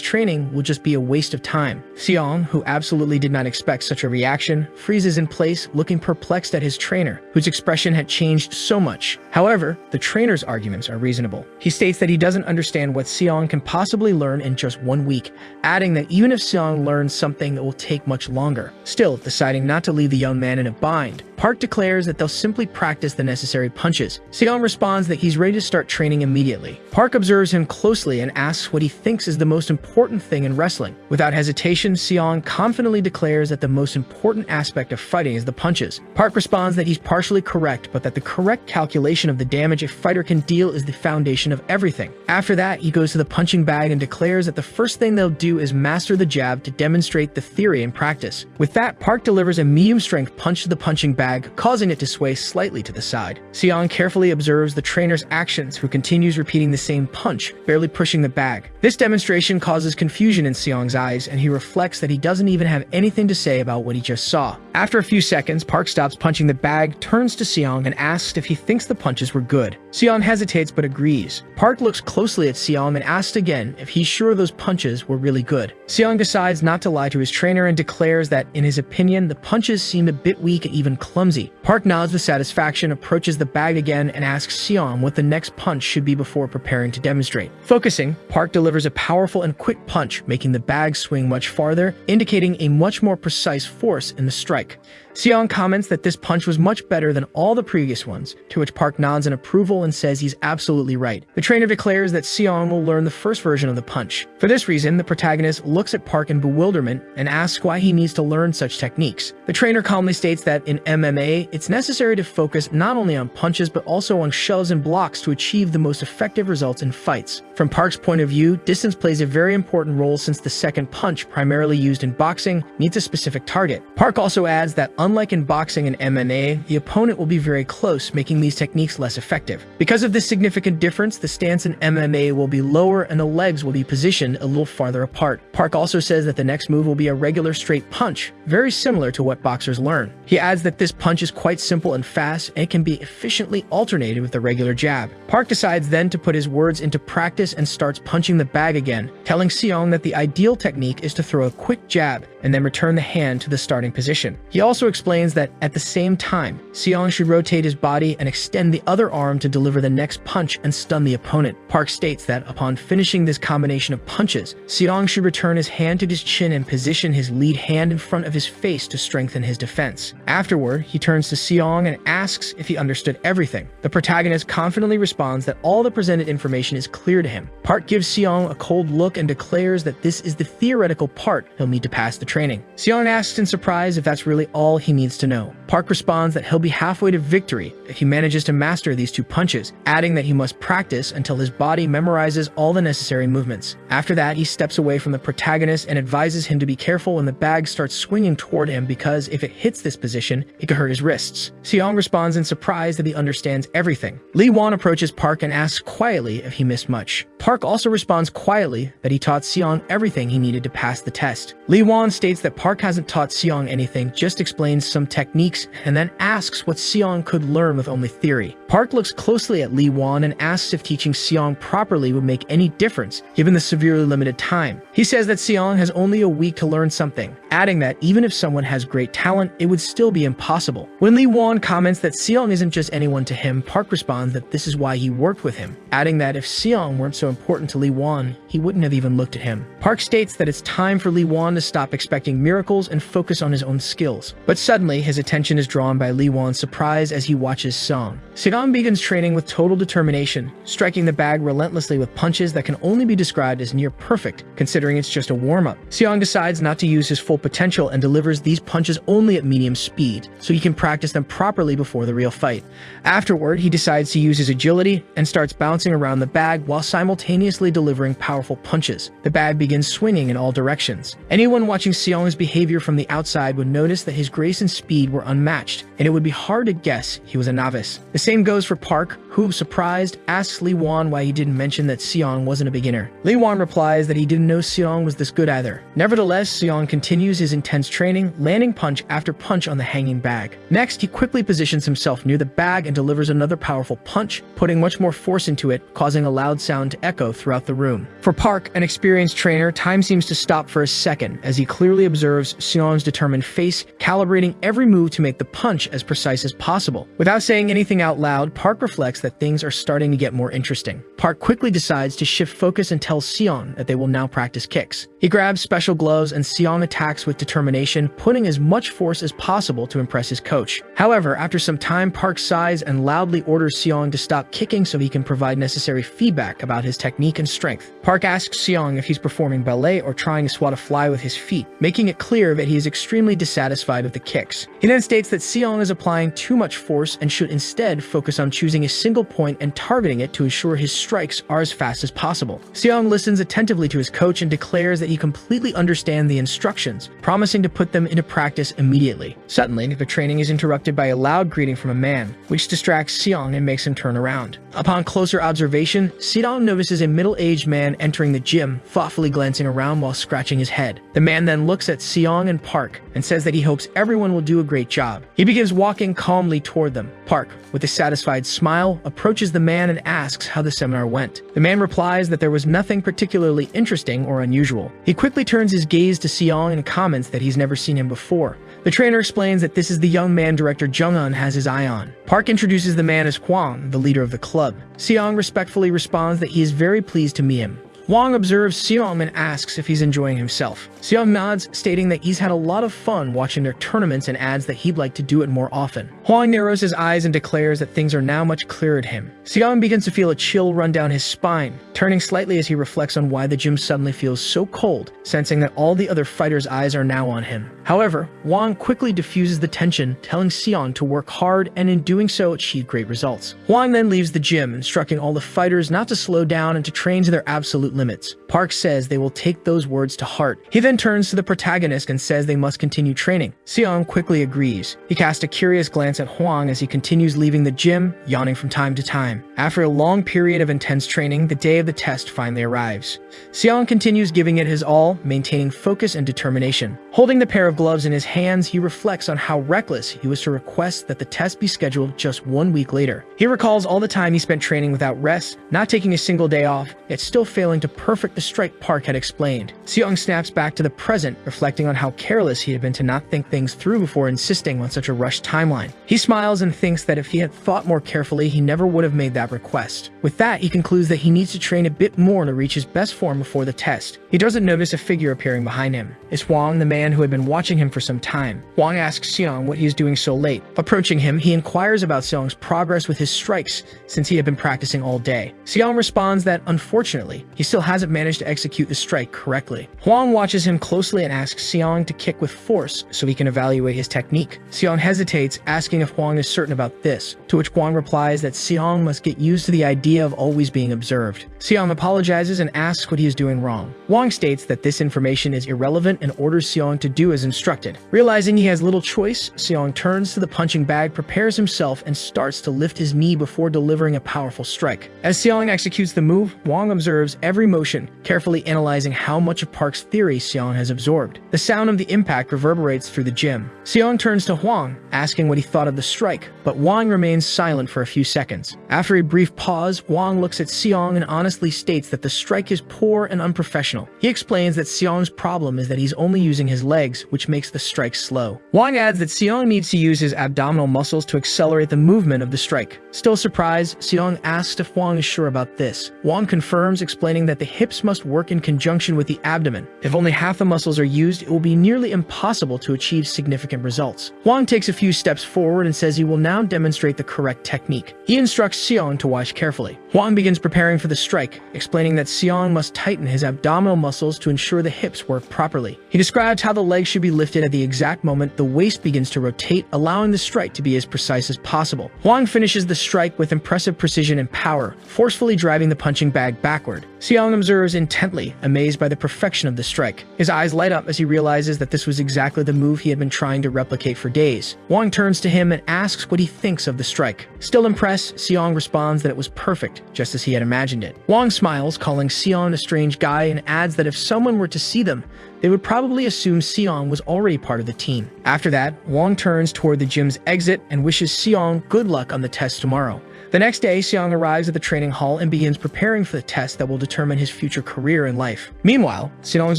training will just be a waste of time. Seong, who absolutely did not expect such a reaction, freezes in place, looking perplexed at his trainer, whose expression had changed so much. However, the trainer's arguments are reasonable. He states that he doesn't understand what Seong can possibly learn in just 1 week, adding that even if Seong learns something, it will take much longer. Still, deciding not to leave the young man in a bind, Park declares that they'll simply practice the necessary punches. Seong responds that he's ready to start training immediately. Park observes him closely and asks what he thinks is the most important thing in wrestling. Without hesitation, Seong confidently declares that the most important aspect of fighting is the punches. Park responds that he's partially correct, but that the correct calculation of the damage a fighter can deal is the foundation of everything. After that, he goes to the punching bag and declares that the first thing they'll do is master the jab to demonstrate the theory in practice. With that, Park delivers a medium-strength punch to the punching bag bag, causing it to sway slightly to the side. Seong carefully observes the trainer's actions, who continues repeating the same punch, barely pushing the bag. This demonstration causes confusion in Seong's eyes, and he reflects that he doesn't even have anything to say about what he just saw. After a few seconds, Park stops punching the bag, turns to Seong, and asks if he thinks the punches were good. Seong hesitates but agrees. Park looks closely at Seong and asks again if he's sure those punches were really good. Seong decides not to lie to his trainer and declares that, in his opinion, the punches seemed a bit weak and even clumsy. Park nods with satisfaction, approaches the bag again, and asks Seong what the next punch should be before preparing to demonstrate. Focusing, Park delivers a powerful and quick punch, making the bag swing much farther, indicating a much more precise force in the strike. Seong comments that this punch was much better than all the previous ones, to which Park nods in approval and says he's absolutely right. The trainer declares that Seong will learn the first version of the punch. For this reason, the protagonist looks at Park in bewilderment and asks why he needs to learn such techniques. The trainer calmly states that in MMA, it's necessary to focus not only on punches but also on shoves and blocks to achieve the most effective results in fights. From Park's point of view, distance plays a very important role since the second punch, primarily used in boxing, needs a specific target. Park also adds that unlike in boxing and MMA, the opponent will be very close, making these techniques less effective. Because of this significant difference, the stance in MMA will be lower and the legs will be positioned a little farther apart. Park also says that the next move will be a regular straight punch, very similar to what boxers learn. He adds that this punch is quite simple and fast, and it can be efficiently alternated with the regular jab. Park decides then to put his words into practice and starts punching the bag again, telling Seong that the ideal technique is to throw a quick jab and then return the hand to the starting position. He also explains that at the same time, Seong should rotate his body and extend the other arm to deliver the next punch and stun the opponent. Park states that upon finishing this combination of punches, Seong should return his hand to his chin and position his lead hand in front of his face to strengthen his defense. Afterward, he turns to Seong and asks if he understood everything. The protagonist confidently responds that all the presented information is clear to him. Park gives Seong a cold look and declares that this is the theoretical part he'll need to pass the training. Seong asks in surprise if that's really all he needs to know. Park responds that he'll be halfway to victory if he manages to master these two punches, adding that he must practice until his body memorizes all the necessary movements. After that, he steps away from the protagonist and advises him to be careful when the bag starts swinging toward him because if it hits this position, it could hurt his wrists. Seong responds in surprise that he understands everything. Lee Won approaches Park and asks quietly if he missed much. Park also responds quietly that he taught Seong everything he needed to pass the test. Lee Won states that Park hasn't taught Seong anything, just explains some techniques, and then asks what Seong could learn with only theory. Park looks closely at Lee Won and asks if teaching Seong properly would make any difference, given the severely limited time. He says that Seong has only a week to learn something, adding that even if someone has great talent, it would still be impossible. When Lee Won comments that Seong isn't just anyone to him, Park responds that this is why he worked with him, adding that if Seong weren't so important to Lee Won, he wouldn't have even looked at him. Park states that it's time for Lee Won to stop expecting miracles and focus on his own skills. But suddenly, his attention is drawn by Lee Won's surprise as he watches Seong. Seong begins training with total determination, striking the bag relentlessly with punches that can only be described as near perfect, considering it's just a warm-up. Seong decides not to use his full potential and delivers these punches only at medium speed, so he can practice them properly before the real fight. Afterward, he decides to use his agility and starts bouncing around the bag while simultaneously delivering powerful punches. The bag begins swinging in all directions. Anyone watching Seong's behavior from the outside would notice that his grace and speed were unmatched, and it would be hard to guess he was a novice. The same goes for Park, who, surprised, asks Lee Won why he didn't mention that Seong wasn't a beginner. Lee Won replies that he didn't know Seong was this good either. Nevertheless, Seong continues his intense training, landing punch after punch on the hanging bag. Next, he quickly positions himself near the bag and delivers another powerful punch, putting much more force into it, causing a loud sound to echo throughout the room. For Park, an experienced trainer, time seems to stop for a second as he clearly observes Seong's determined face, calibrating every move to make the punch as precise as possible. Without saying anything out loud, Park reflects that things are starting to get more interesting. Park quickly decides to shift focus and tells Seong that they will now practice kicks. He grabs special gloves and Seong attacks with determination, putting as much force as possible to impress his coach. However, after some time, Park sighs and loudly orders Seong to stop kicking so he can provide necessary feedback about his technique and strength. Park asks Seong if he's performing ballet or trying to swat a fly with his feet, making it clear that he is extremely dissatisfied with the kicks. He then states that Seong is applying too much force and should instead focus on choosing a single single point and targeting it to ensure his strikes are as fast as possible. Seong listens attentively to his coach and declares that he completely understands the instructions, promising to put them into practice immediately. Suddenly, the training is interrupted by a loud greeting from a man, which distracts Seong and makes him turn around. Upon closer observation, Seong notices a middle-aged man entering the gym, thoughtfully glancing around while scratching his head. The man then looks at Seong and Park and says that he hopes everyone will do a great job. He begins walking calmly toward them. Park, with a satisfied smile, approaches the man and asks how the seminar went. The man replies that there was nothing particularly interesting or unusual. He quickly turns his gaze to Seong and comments that he's never seen him before. The trainer explains that this is the young man director Jung-un has his eye on. Park introduces the man as Hwang, the leader of the club. Seong respectfully responds that he is very pleased to meet him. Hwang observes Seong and asks if he's enjoying himself. Seong nods, stating that he's had a lot of fun watching their tournaments and adds that he'd like to do it more often. Hwang narrows his eyes and declares that things are now much clearer to him. Seong begins to feel a chill run down his spine, turning slightly as he reflects on why the gym suddenly feels so cold, sensing that all the other fighters' eyes are now on him. However, Hwang quickly diffuses the tension, telling Seong to work hard and in doing so achieve great results. Hwang then leaves the gym, instructing all the fighters not to slow down and to train to their absolute limits. Park says they will take those words to heart. He then turns to the protagonist and says they must continue training. Seong quickly agrees. He casts a curious glance at Hwang as he continues leaving the gym, yawning from time to time. After a long period of intense training, the day of the test finally arrives. Seong continues giving it his all, maintaining focus and determination. Holding the pair of gloves in his hands, he reflects on how reckless he was to request that the test be scheduled just 1 week later. He recalls all the time he spent training without rest, not taking a single day off, yet still failing to perfect the strike Park had explained. Seong snaps back to the present, reflecting on how careless he had been to not think things through before insisting on such a rushed timeline. He smiles and thinks that if he had thought more carefully, he never would have made that request. With that, he concludes that he needs to train a bit more to reach his best form before the test. He doesn't notice a figure appearing behind him. It's Hwang, the man who had been watching him for some time. Hwang asks Seong what he is doing so late. Approaching him, he inquires about Seong's progress with his strikes since he had been practicing all day. Seong responds that, unfortunately, he still hasn't managed to execute the strike correctly. Hwang watches him closely and asks Seong to kick with force so he can evaluate his technique. Seong hesitates, asking if Hwang is certain about this, to which Hwang replies that Seong must get used to the idea of always being observed. Seong apologizes and asks what he is doing wrong. Hwang states that this information is irrelevant and orders Seong to do as instructed. Realizing he has little choice, Seong turns to the punching bag, prepares himself, and starts to lift his knee before delivering a powerful strike. As Seong executes the move, Hwang observes every motion, carefully analyzing how much of Park's theory Seong has absorbed. The sound of the impact reverberates through the gym. Seong turns to Hwang, asking what he thought of the strike, but Hwang remains silent for a few seconds. After a brief pause, Hwang looks at Seong and honestly states that the strike is poor and unprofessional. He explains that Seong's problem is that he's only using his legs, which makes the strike slow. Hwang adds that Seong needs to use his abdominal muscles to accelerate the movement of the strike. Still surprised, Seong asks if Hwang is sure about this. Hwang confirms, explaining that the hips must work in conjunction with the abdomen. If only half the muscles are used, it will be nearly impossible to achieve significant results. Hwang takes a few steps forward and says he will now demonstrate the correct technique. He instructs Seong to watch carefully. Hwang begins preparing for the strike, explaining that Seong must tighten his abdominal muscles to ensure the hips work properly. He describes how the legs should be lifted at the exact moment the waist begins to rotate, allowing the strike to be as precise as possible. Hwang finishes the strike with impressive precision and power, forcefully driving the punching bag backward. Seong observes intently, amazed by the perfection of the strike. His eyes light up as he realizes that this was exactly the move he had been trying to replicate for days. Hwang turns to him and asks what he thinks of the strike. Still impressed, Seong responds that it was perfect, just as he had imagined it. Hwang smiles, calling Seong a strange guy, and adds that if someone were to see them, they would probably assume Seong was already part of the team. After that, Hwang turns toward the gym's exit and wishes Seong good luck on the test tomorrow. The next day, Seong arrives at the training hall and begins preparing for the test that will determine his future career in life. Meanwhile, Seong's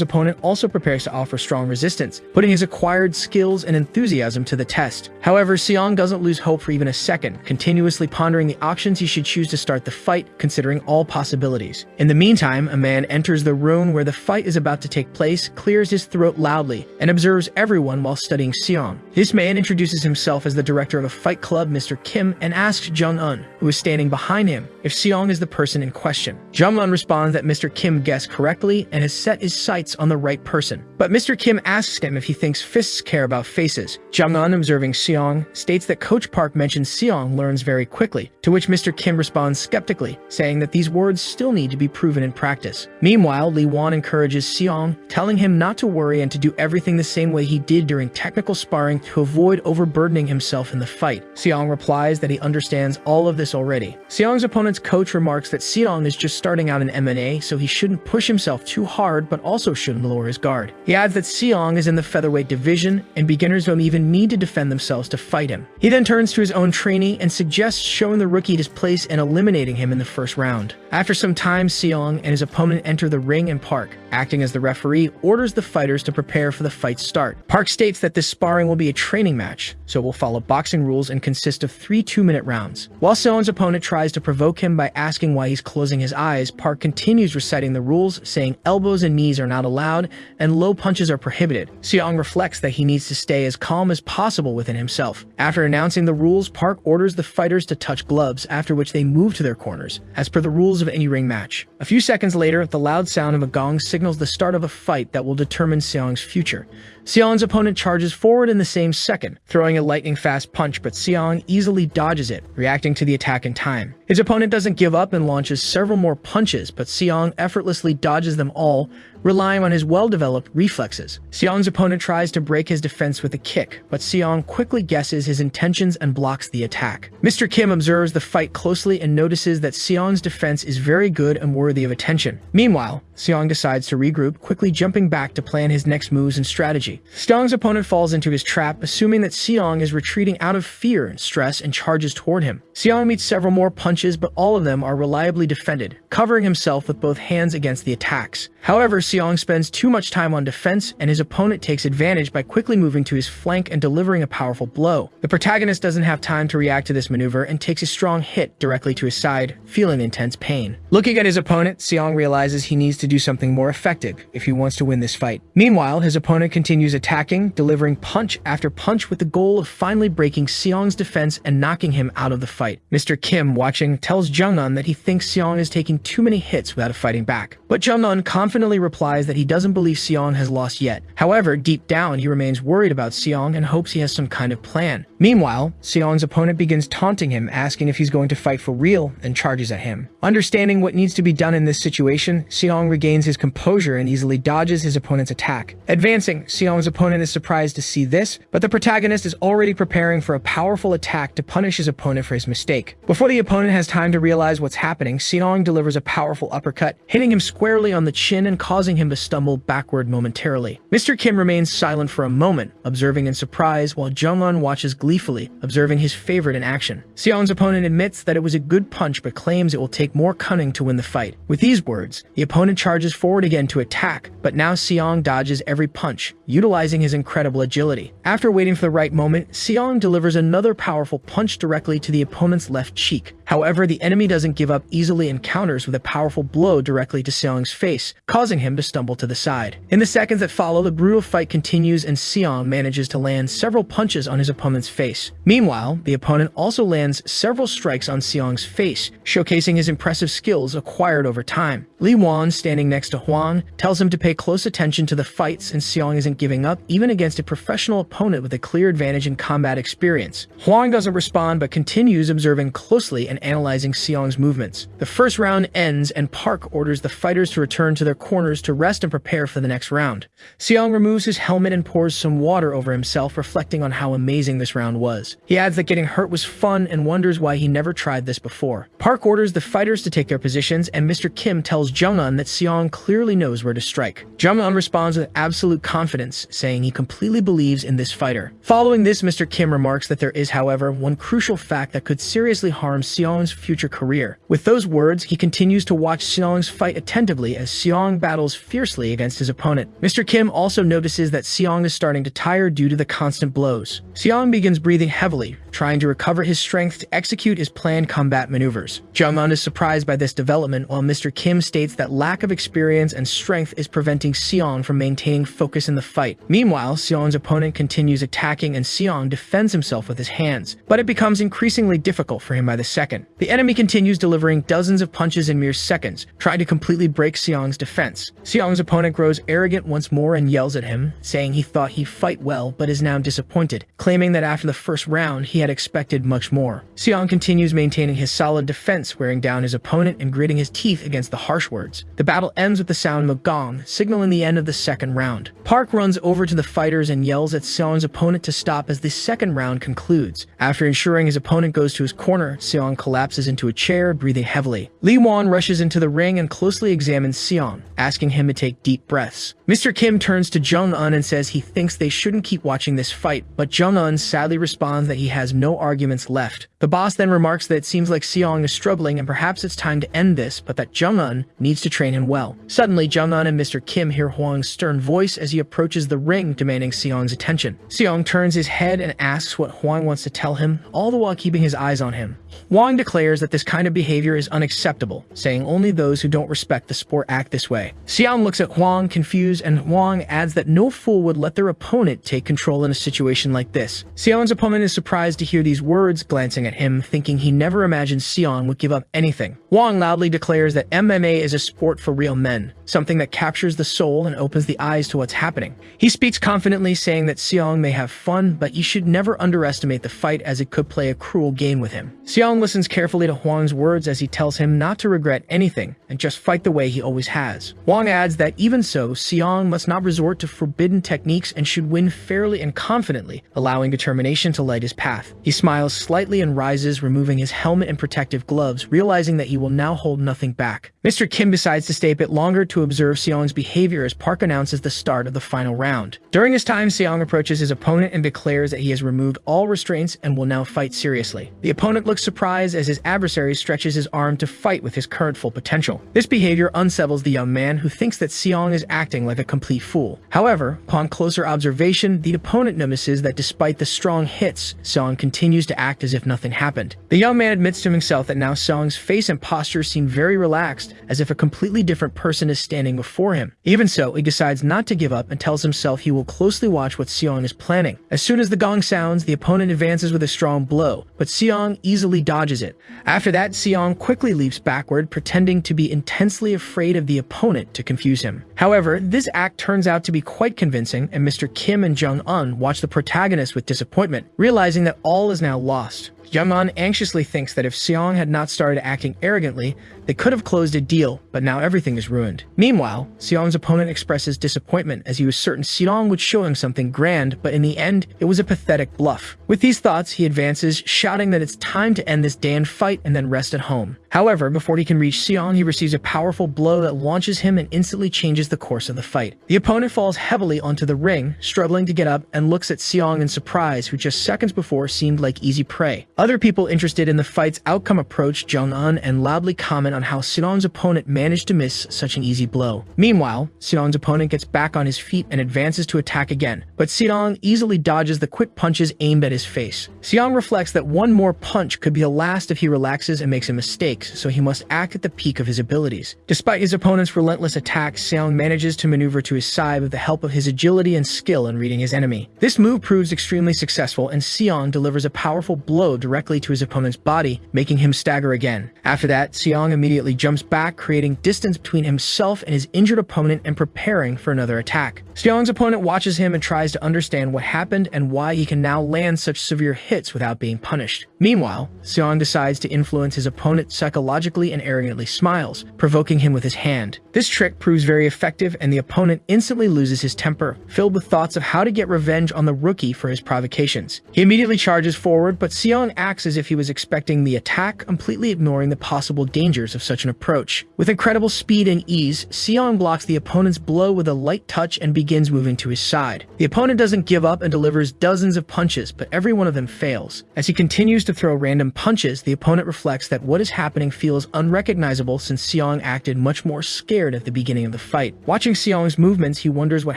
opponent also prepares to offer strong resistance, putting his acquired skills and enthusiasm to the test. However, Seong doesn't lose hope for even a second, continuously pondering the options he should choose to start the fight, considering all possibilities. In the meantime, a man enters the room where the fight is about to take place, clears his throat loudly, and observes everyone while studying Seong. This man introduces himself as the director of a fight club, Mr. Kim, and asks Jung-un, who who is standing behind him, if Seong is the person in question. Jung-un responds that Mr. Kim guessed correctly and has set his sights on the right person. But Mr. Kim asks him if he thinks fists care about faces. Jung-un, observing Seong, states that Coach Park mentions Seong learns very quickly, to which Mr. Kim responds skeptically, saying that these words still need to be proven in practice. Meanwhile, Lee Won encourages Seong, telling him not to worry and to do everything the same way he did during technical sparring to avoid overburdening himself in the fight. Seong replies that he understands all of this already. Seong's opponent's coach remarks that Seong is just starting out in MMA, so he shouldn't push himself too hard but also shouldn't lower his guard. He adds that Seong is in the featherweight division and beginners don't even need to defend themselves to fight him. He then turns to his own trainee and suggests showing the rookie his place and eliminating him in the first round. After some time, Seong and his opponent enter the ring and Park, acting as the referee, orders the fighters to prepare for the fight's start. Park states that this sparring will be a training match, so it will follow boxing rules and consist of 3 2-minute rounds. While Seong's opponent tries to provoke him by asking why he's closing his eyes, Park continues reciting the rules, saying elbows and knees are not allowed and low punches are prohibited. Seong reflects that he needs to stay as calm as possible within himself. After announcing the rules, Park orders the fighters to touch gloves, after which they move to their corners, as per the rules of any ring match. A few seconds later, the loud sound of a gong signals the start of a fight that will determine Seong's future. Seong's opponent charges forward in the same second, throwing a lightning-fast punch, but Seong easily dodges it, reacting to the attack in time. His opponent doesn't give up and launches several more punches, but Seong effortlessly dodges them all, relying on his well-developed reflexes. Seong's opponent tries to break his defense with a kick, but Seong quickly guesses his intentions and blocks the attack. Mr. Kim observes the fight closely and notices that Seong's defense is very good and worthy of attention. Meanwhile, Seong decides to regroup, quickly jumping back to plan his next moves and strategy. Seong's opponent falls into his trap, assuming that Seong is retreating out of fear and stress and charges toward him. Seong meets several more punches, but all of them are reliably defended, covering himself with both hands against the attacks. However, Seong spends too much time on defense, and his opponent takes advantage by quickly moving to his flank and delivering a powerful blow. The protagonist doesn't have time to react to this maneuver and takes a strong hit directly to his side, feeling intense pain. Looking at his opponent, Seong realizes he needs to do something more effective if he wants to win this fight. Meanwhile, his opponent continues attacking, delivering punch after punch with the goal of finally breaking Seong's defense and knocking him out of the fight. Mr. Kim, watching, tells Jung-un that he thinks Seong is taking too many hits without fighting back. But Jung-un confidently replies that he doesn't believe Seong has lost yet. However, deep down, he remains worried about Seong and hopes he has some kind of plan. Meanwhile, Seong's opponent begins taunting him, asking if he's going to fight for real, and charges at him. Understanding what needs to be done in this situation, Seong regains his composure and easily dodges his opponent's attack. Advancing, Seong's opponent is surprised to see this, but the protagonist is already preparing for a powerful attack to punish his opponent for his mistake. Before the opponent has time to realize what's happening, Seong delivers a powerful uppercut, hitting him squarely on the chin and causing him to stumble backward momentarily. Mr. Kim remains silent for a moment, observing in surprise, while Jung-un watches gleefully, observing his favorite in action. Seong's opponent admits that it was a good punch but claims it will take more cunning to win the fight. With these words, the opponent charges forward again to attack, but now Seong dodges every punch, utilizing his incredible agility. After waiting for the right moment, Seong delivers another powerful punch directly to the opponent's left cheek. However, the enemy doesn't give up easily and counters with a powerful blow directly to Seong's face, causing him to stumble to the side. In the seconds that follow, the brutal fight continues and Seong manages to land several punches on his opponent's face. Meanwhile, the opponent also lands several strikes on Seong's face, showcasing his impressive skills acquired over time. Lee Won, standing next to Hwang, tells him to pay close attention to the fight since Seong isn't giving up even against a professional opponent with a clear advantage in combat experience. Hwang doesn't respond but continues observing closely and analyzing Seong's movements. The first round ends and Park orders the fighters to return to their corners to rest and prepare for the next round. Seong removes his helmet and pours some water over himself, reflecting on how amazing this round was. He adds that getting hurt was fun and wonders why he never tried this before. Park orders the fighters to take their positions and Mr. Kim tells Jung-un that Seong clearly knows where to strike. Jung-un responds with absolute confidence, saying he completely believes in this fighter. Following this, Mr. Kim remarks that there is, however, one crucial fact that could seriously harm Seong's future career. With those words, he continues to watch Seong's fight attentively as Seong battles fiercely against his opponent. Mr. Kim also notices that Seong is starting to tire due to the constant blows. Seong begins breathing heavily, trying to recover his strength to execute his planned combat maneuvers. Jung-un is surprised by this development, while Mr. Kim states that lack of experience and strength is preventing Seong from maintaining focus in the fight. Meanwhile, Seong's opponent continues attacking and Seong defends himself with his hands, but it becomes increasingly difficult for him by the second. second. The enemy continues delivering dozens of punches in mere seconds, trying to completely break Seong's defense. Seong's opponent grows arrogant once more and yells at him, saying he thought he'd fight well but is now disappointed, claiming that after the first round he had expected much more. Seong continues maintaining his solid defense, wearing down his opponent and gritting his teeth against the harsh words. The battle ends with the sound of a gong, signaling the end of the second round. Park runs over to the fighters and yells at Seong's opponent to stop as the second round concludes. After ensuring his opponent goes to his corner, Seong collapses into a chair, breathing heavily. Lee Won rushes into the ring and closely examines Seong, asking him to take deep breaths. Mr. Kim turns to Jung-un and says he thinks they shouldn't keep watching this fight, but Jung-un sadly responds that he has no arguments left. The boss then remarks that it seems like Seong is struggling and perhaps it's time to end this, but that Jung-un needs to train him well. Suddenly, Jung-un and Mr. Kim hear Hwang's stern voice as he approaches the ring, demanding Seong's attention. Seong turns his head and asks what Hwang wants to tell him, all the while keeping his eyes on him. Hwang declares that this kind of behavior is unacceptable, saying only those who don't respect the sport act this way. Seong looks at Hwang, confused, and Hwang adds that no fool would let their opponent take control in a situation like this. Seong's opponent is surprised to hear these words, glancing at him, thinking he never imagined Seong would give up anything. Hwang loudly declares that MMA is a sport for real men, something that captures the soul and opens the eyes to what's happening. He speaks confidently, saying that Seong may have fun, but you should never underestimate the fight as it could play a cruel game with him. Seong listens carefully to Hwang's words as he tells him not to regret anything and just fight the way he always has. Hwang adds that even so, Seong must not resort to forbidden techniques and should win fairly and confidently, allowing determination to light his path. He smiles slightly and rises, removing his helmet and protective gloves, realizing that he will now hold nothing back. Mr. Kim decides to stay a bit longer to observe Seong's behavior as Park announces the start of the final round. During his time, Seong approaches his opponent and declares that he has removed all restraints and will now fight seriously. The opponent looks surprised as his adversary stretches his arm to fight with his current full potential. This behavior unsettles the young man, who thinks that Seong is acting like a complete fool. However, upon closer observation, the opponent notices that despite the strong hits, Seong continues to act as if nothing happened. The young man admits to himself that now Seong's face and posture seem very relaxed, as if a completely different person is standing before him. Even so, he decides not to give up and tells himself he will closely watch what Seong is planning. As soon as the gong sounds, the opponent advances with a strong blow, but Seong easily dodges it. After that, Seong quickly leaps backward, pretending to be intensely afraid of the opponent to confuse him. However, this act turns out to be quite convincing, and Mr. Kim and Jung-un watch the protagonist with disappointment, realizing that all is now lost. Jung-un anxiously thinks that if Seong had not started acting arrogantly, they could have closed a deal, but now everything is ruined. Meanwhile, Seong's opponent expresses disappointment as he was certain Seong would show him something grand, but in the end, it was a pathetic bluff. With these thoughts, he advances, shouting that it's time to end this damned fight and then rest at home. However, before he can reach Seong, he receives a powerful blow that launches him and instantly changes the course of the fight. The opponent falls heavily onto the ring, struggling to get up, and looks at Seong in surprise, who just seconds before seemed like easy prey. Other people interested in the fight's outcome approach Jung-un and loudly comment on how Seong's opponent managed to miss such an easy blow. Meanwhile, Seong's opponent gets back on his feet and advances to attack again, but Seong easily dodges the quick punches aimed at his face. Seong reflects that one more punch could be the last if he relaxes and makes a mistake, so he must act at the peak of his abilities. Despite his opponent's relentless attacks, Seong manages to maneuver to his side with the help of his agility and skill in reading his enemy. This move proves extremely successful, and Seong delivers a powerful blow directly to his opponent's body, making him stagger again. After that, Seong immediately jumps back, creating distance between himself and his injured opponent and preparing for another attack. Seong's opponent watches him and tries to understand what happened and why he can now land such severe hits without being punished. Meanwhile, Seong decides to influence his opponent psychologically and arrogantly smiles, provoking him with his hand. This trick proves very effective, and the opponent instantly loses his temper, filled with thoughts of how to get revenge on the rookie for his provocations. He immediately charges forward, but Seong acts as if he was expecting the attack, completely ignoring the possible dangers of such an approach. With incredible speed and ease, Seong blocks the opponent's blow with a light touch and begins moving to his side. The opponent doesn't give up and delivers dozens of punches, but every one of them fails. As he continues to throw random punches, the opponent reflects that what is happening happening feels unrecognizable since Seong acted much more scared at the beginning of the fight. Watching Seong's movements, he wonders what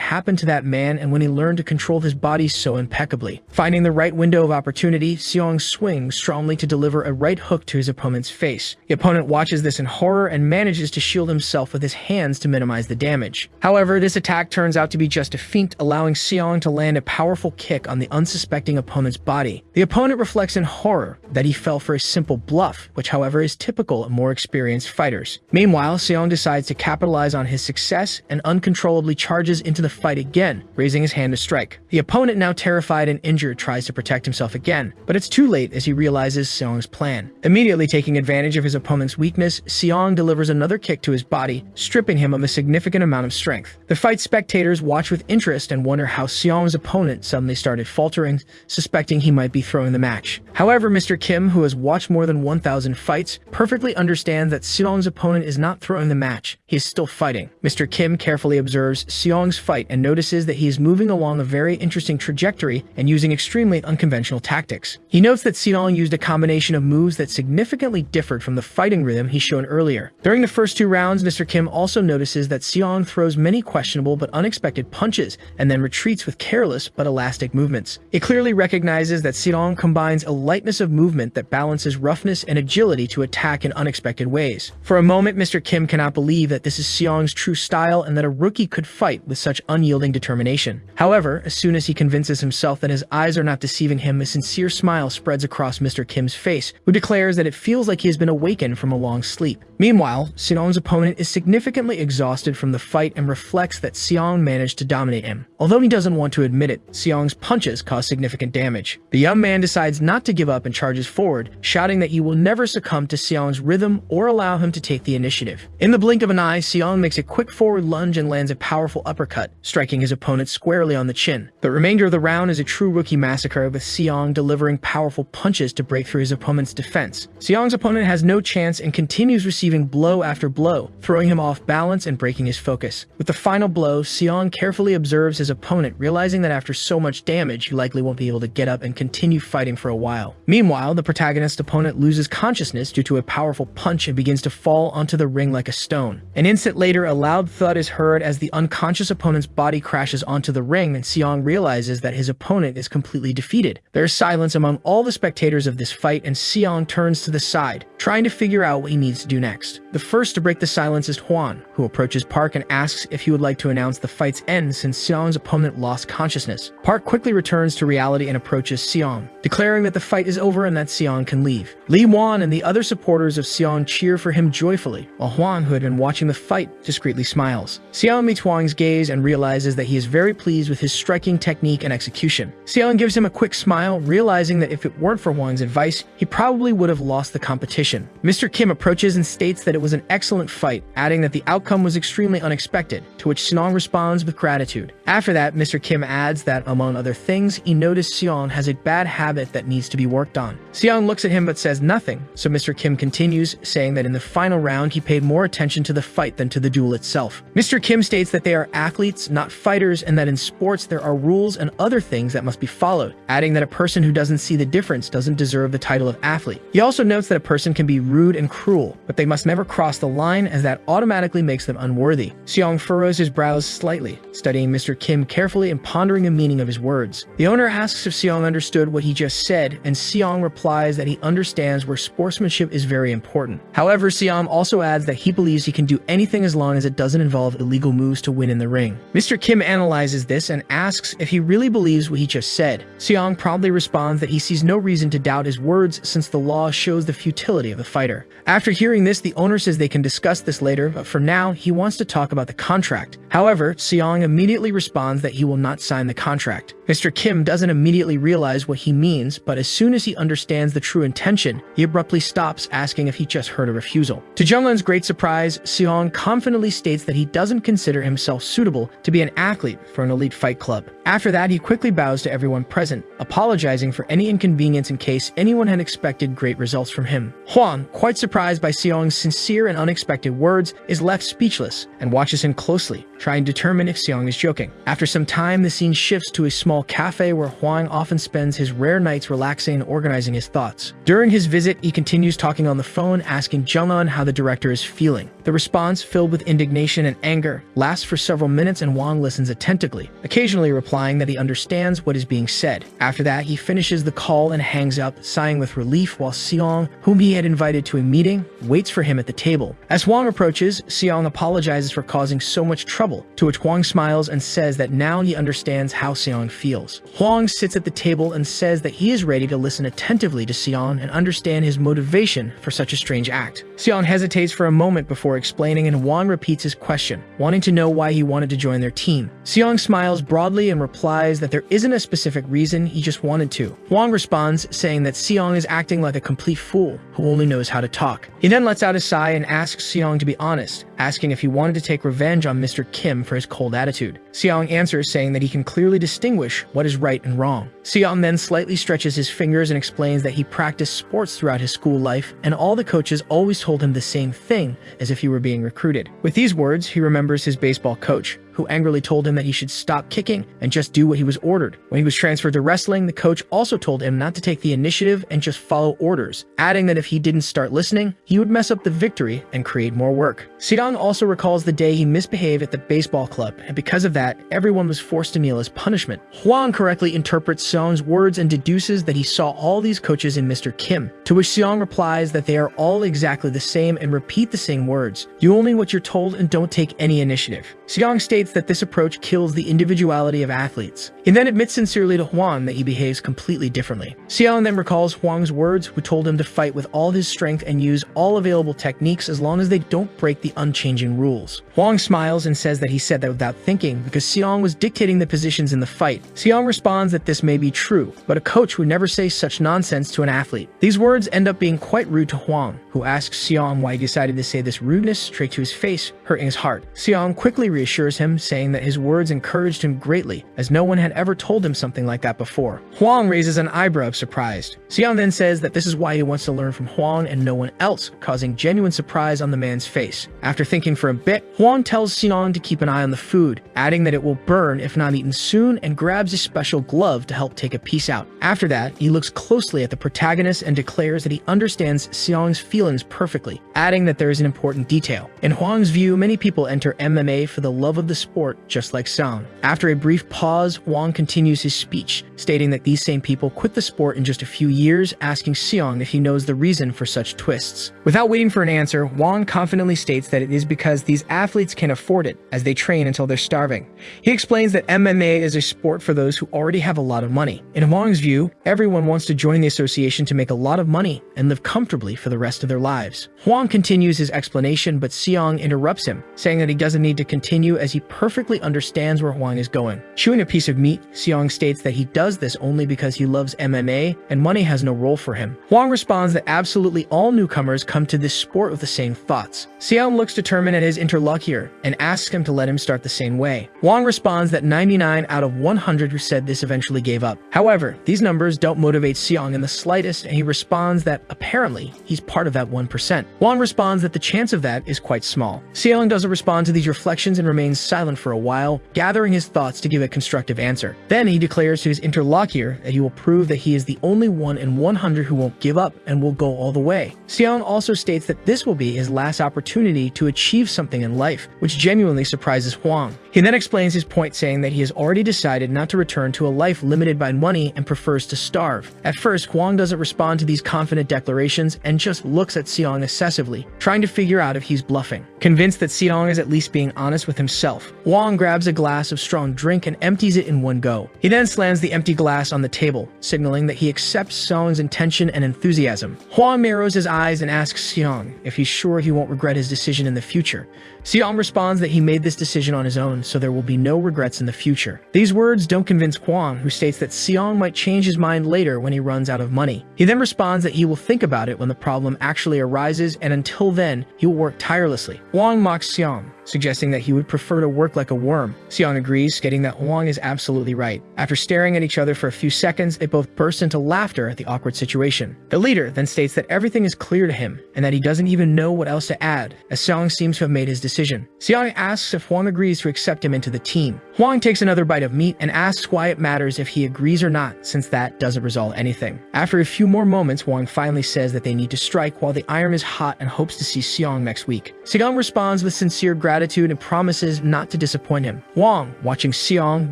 happened to that man and when he learned to control his body so impeccably. Finding the right window of opportunity, Seong swings strongly to deliver a right hook to his opponent's face. The opponent watches this in horror and manages to shield himself with his hands to minimize the damage. However, this attack turns out to be just a feint, allowing Seong to land a powerful kick on the unsuspecting opponent's body. The opponent reflects in horror that he fell for a simple bluff, which however is typical of more experienced fighters. Meanwhile, Seong decides to capitalize on his success and uncontrollably charges into the fight again, raising his hand to strike. The opponent, now terrified and injured, tries to protect himself again, but it's too late as he realizes Seong's plan. Immediately taking advantage of his opponent's weakness, Seong delivers another kick to his body, stripping him of a significant amount of strength. The fight spectators watch with interest and wonder how Seong's opponent suddenly started faltering, suspecting he might be throwing the match. However, Mr. Kim, who has watched more than 1,000 fights, perfectly understands that Seong's opponent is not throwing the match, he is still fighting. Mr. Kim carefully observes Seong's fight and notices that he is moving along a very interesting trajectory and using extremely unconventional tactics. He notes that Seong used a combination of moves that significantly differed from the fighting rhythm he shown earlier. During the first 2 rounds, Mr. Kim also notices that Seong throws many questionable but unexpected punches and then retreats with careless but elastic movements. It clearly recognizes that Seong combines a lightness of movement that balances roughness and agility to attack in unexpected ways. For a moment, Mr. Kim cannot believe that this is Seong's true style and that a rookie could fight with such unyielding determination. However, as soon as he convinces himself that his eyes are not deceiving him, a sincere smile spreads across Mr. Kim's face, who declares that it feels like he has been awakened from a long sleep. Meanwhile, Seong's opponent is significantly exhausted from the fight and reflects that Seong managed to dominate him. Although he doesn't want to admit it, Seong's punches cause significant damage. The young man decides not to give up and charges forward, shouting that he will never succumb to Seong's rhythm or allow him to take the initiative. In the blink of an eye, Seong makes a quick forward lunge and lands a powerful uppercut, striking his opponent squarely on the chin. The remainder of the round is a true rookie massacre, with Seong delivering powerful punches to break through his opponent's defense. Seong's opponent has no chance and continues receiving blow after blow, throwing him off balance and breaking his focus. With the final blow, Seong carefully observes his opponent, realizing that after so much damage, he likely won't be able to get up and continue fighting for a while. Meanwhile, the protagonist's opponent loses consciousness due to a powerful punch and begins to fall onto the ring like a stone. An instant later, a loud thud is heard as the unconscious opponent's body crashes onto the ring, and Seong realizes that his opponent is completely defeated. There is silence among all the spectators of this fight, and Seong turns to the side, trying to figure out what he needs to do next. The first to break the silence is Hwan, who approaches Park and asks if he would like to announce the fight's end since Seong's opponent lost consciousness. Park quickly returns to reality and approaches Seong, declaring that the fight is over and that Seong can leave. Lee Won and the other supporters of Seong cheer for him joyfully, while Hwan, who had been watching the fight, discreetly smiles. Seong meets Hwang's gaze and realizes that he is very pleased with his striking technique and execution. Seong gives him a quick smile, realizing that if it weren't for Hwang's advice, he probably would have lost the competition. Mr. Kim approaches and states that it was an excellent fight, adding that the outcome was extremely unexpected, to which Seong responds with gratitude. After that, Mr. Kim adds that, among other things, he noticed Seong has a bad habit that needs to be worked on. Seong looks at him but says nothing, so Mr. Kim continues, saying that in the final round he paid more attention to the fight than to the duel itself. Mr. Kim states that they are athletes, not fighters, and that in sports there are rules and other things that must be followed, adding that a person who doesn't see the difference doesn't deserve the title of athlete. He also notes that a person can be rude and cruel, but they must never cross the line, as that automatically makes them unworthy. Seong furrows his brows slightly, studying Mr. Kim carefully and pondering the meaning of his words. The owner asks if Seong understood what he just said, and Seong replies that he understands where sportsmanship is very important. However, Seong also adds that he believes he can do anything as long as it doesn't involve illegal moves to win in the ring. Mr. Kim analyzes this and asks if he really believes what he just said. Seong promptly responds that he sees no reason to doubt his words since the law shows the futility of the fighter. After hearing this, the owner says they can discuss this later, but for now, he wants to talk about the contract. However, Seong immediately responds that he will not sign the contract. Mr. Kim doesn't immediately realize what he means, but as soon as he understands the true intention, he abruptly stops, asking if he just heard a refusal. To Jungleun's great surprise, Seong confidently states that he doesn't consider himself suitable to be an athlete for an elite fight club. After that, he quickly bows to everyone present, apologizing for any inconvenience in case anyone had expected great results from him. Hwan, quite surprised by Seong's sincere and unexpected words, is left speechless and watches him closely, trying to determine if Seong is joking. After some time, the scene shifts to a small cafe where Hwang often spends his rare nights relaxing and organizing his thoughts. During his visit, he continues talking on the phone, asking Jung-un how the director is feeling. The response, filled with indignation and anger, lasts for several minutes and Hwang listens attentively, occasionally replying that he understands what is being said. After that, he finishes the call and hangs up, sighing with relief, while Seong, whom he had invited to a meeting, waits for him at the table. As Hwang approaches, Seong apologizes for causing so much trouble, to which Hwang smiles and says that now he understands how Seong feels. Hwang sits at the table and says that he is ready to listen attentively to Seong and understand his motivation for such a strange act. Seong hesitates for a moment before explaining, and Hwang repeats his question, wanting to know why he wanted to join their team. Seong smiles broadly and replies that there isn't a specific reason, he just wanted to. Hwang responds, saying that Seong is acting like a complete fool who only knows how to talk. He then lets out a sigh and asks Seong to be honest, asking if he wanted to take revenge on Mr. Kim for his cold attitude. Seong answers, saying that he can clearly distinguish what is right and wrong. Seong then slightly stretches his fingers and explains that he practiced sports throughout his school life and all the coaches always told him the same thing, as if he were being recruited. With these words, he remembers his baseball coach, who angrily told him that he should stop kicking and just do what he was ordered. When he was transferred to wrestling, the coach also told him not to take the initiative and just follow orders, adding that if he didn't start listening, he would mess up the victory and create more work. Seong also recalls the day he misbehaved at the baseball club, and because of that, everyone was forced to kneel as punishment. Hwang correctly interprets Seong's words and deduces that he saw all these coaches in Mr. Kim, to which Seong replies that they are all exactly the same and repeat the same words. You only what you're told and don't take any initiative. Seong states that this approach kills the individuality of athletes. He then admits sincerely to Hwang that he behaves completely differently. Seong then recalls Hwang's words, who told him to fight with all his strength and use all available techniques as long as they don't break the unchanging rules. Hwang smiles and says that he said that without thinking because Seong was dictating the positions in the fight. Seong responds that this may be true, but a coach would never say such nonsense to an athlete. These words end up being quite rude to Hwang, who asks Seong why he decided to say this rudeness straight to his face, hurting his heart. Seong quickly reassures him, saying that his words encouraged him greatly, as no one had ever told him something like that before. Hwang raises an eyebrow, surprised. Seong then says that this is why he wants to learn from Hwang and no one else, causing genuine surprise on the man's face. After thinking for a bit, Hwang tells Seong to keep an eye on the food, adding that it will burn if not eaten soon, and grabs a special glove to help take a piece out. After that, he looks closely at the protagonist and declares that he understands Seong's feelings perfectly, adding that there is an important detail. In Hwang's view, many people enter MMA for the love of the sport, just like Seong. After a brief pause, Hwang continues his speech, stating that these same people quit the sport in just a few years, asking Seong if he knows the reason for such twists. Without waiting for an answer, Hwang confidently states that it is because these athletes can afford it, as they train until they're starving. He explains that MMA is a sport for those who already have a lot of money. In Hwang's view, everyone wants to join the association to make a lot of money and live comfortably for the rest of their lives. Hwang continues his explanation, but Seong interrupts him, saying that he doesn't need to continue as he perfectly understands where Hwang is going. Chewing a piece of meat, Seong states that he does this only because he loves MMA and money has no role for him. Hwang responds that absolutely all newcomers come to this sport with the same thoughts. Seong looks determined at his interlocutor and asks him to let him start the same way. Hwang responds that 99 out of 100 who said this eventually gave up. However, these numbers don't motivate Seong in the slightest, and he responds that apparently he's part of that 1%. Hwang responds that the chance of that is quite small. Seong doesn't respond to these reflections and remains silent for a while, gathering his thoughts to give a constructive answer. Then he declares to his interlocutor that he will prove that he is the only one in 100 who won't give up and will go all the way. Seong also states that this will be his last opportunity to achieve something in life, which genuinely surprises Hwang. He then explains his point, saying that he has already decided not to return to a life limited by money and prefers to starve. At first, Hwang doesn't respond to these confident declarations and just looks at Seong excessively, trying to figure out if he's bluffing. Convinced that Seong is at least being honest with himself, Hwang grabs a glass of strong drink and empties it in one go. He then slams the empty glass on the table, signaling that he accepts Seong's intention and enthusiasm. Hwang narrows his eyes and asks Seong if he's sure he won't regret his decision in the future. Seong responds that he made this decision on his own, so there will be no regrets in the future. These words don't convince Hwang, who states that Seong might change his mind later when he runs out of money. He then responds that he will think about it when the problem actually arises, and until then, he will work tirelessly. Hwang mocks Seong, suggesting that he would prefer to work like a worm. Seong agrees, stating that Hwang is absolutely right. After staring at each other for a few seconds, they both burst into laughter at the awkward situation. The leader then states that everything is clear to him, and that he doesn't even know what else to add, as Seong seems to have made his decision. Seong asks if Hwang agrees to accept him into the team. Hwang takes another bite of meat and asks why it matters if he agrees or not, since that doesn't resolve anything. After a few more moments, Hwang finally says that they need to strike while the iron is hot and hopes to see Seong next week. Seong responds with sincere gratitude and promises not to disappoint him. Hwang, watching Seong,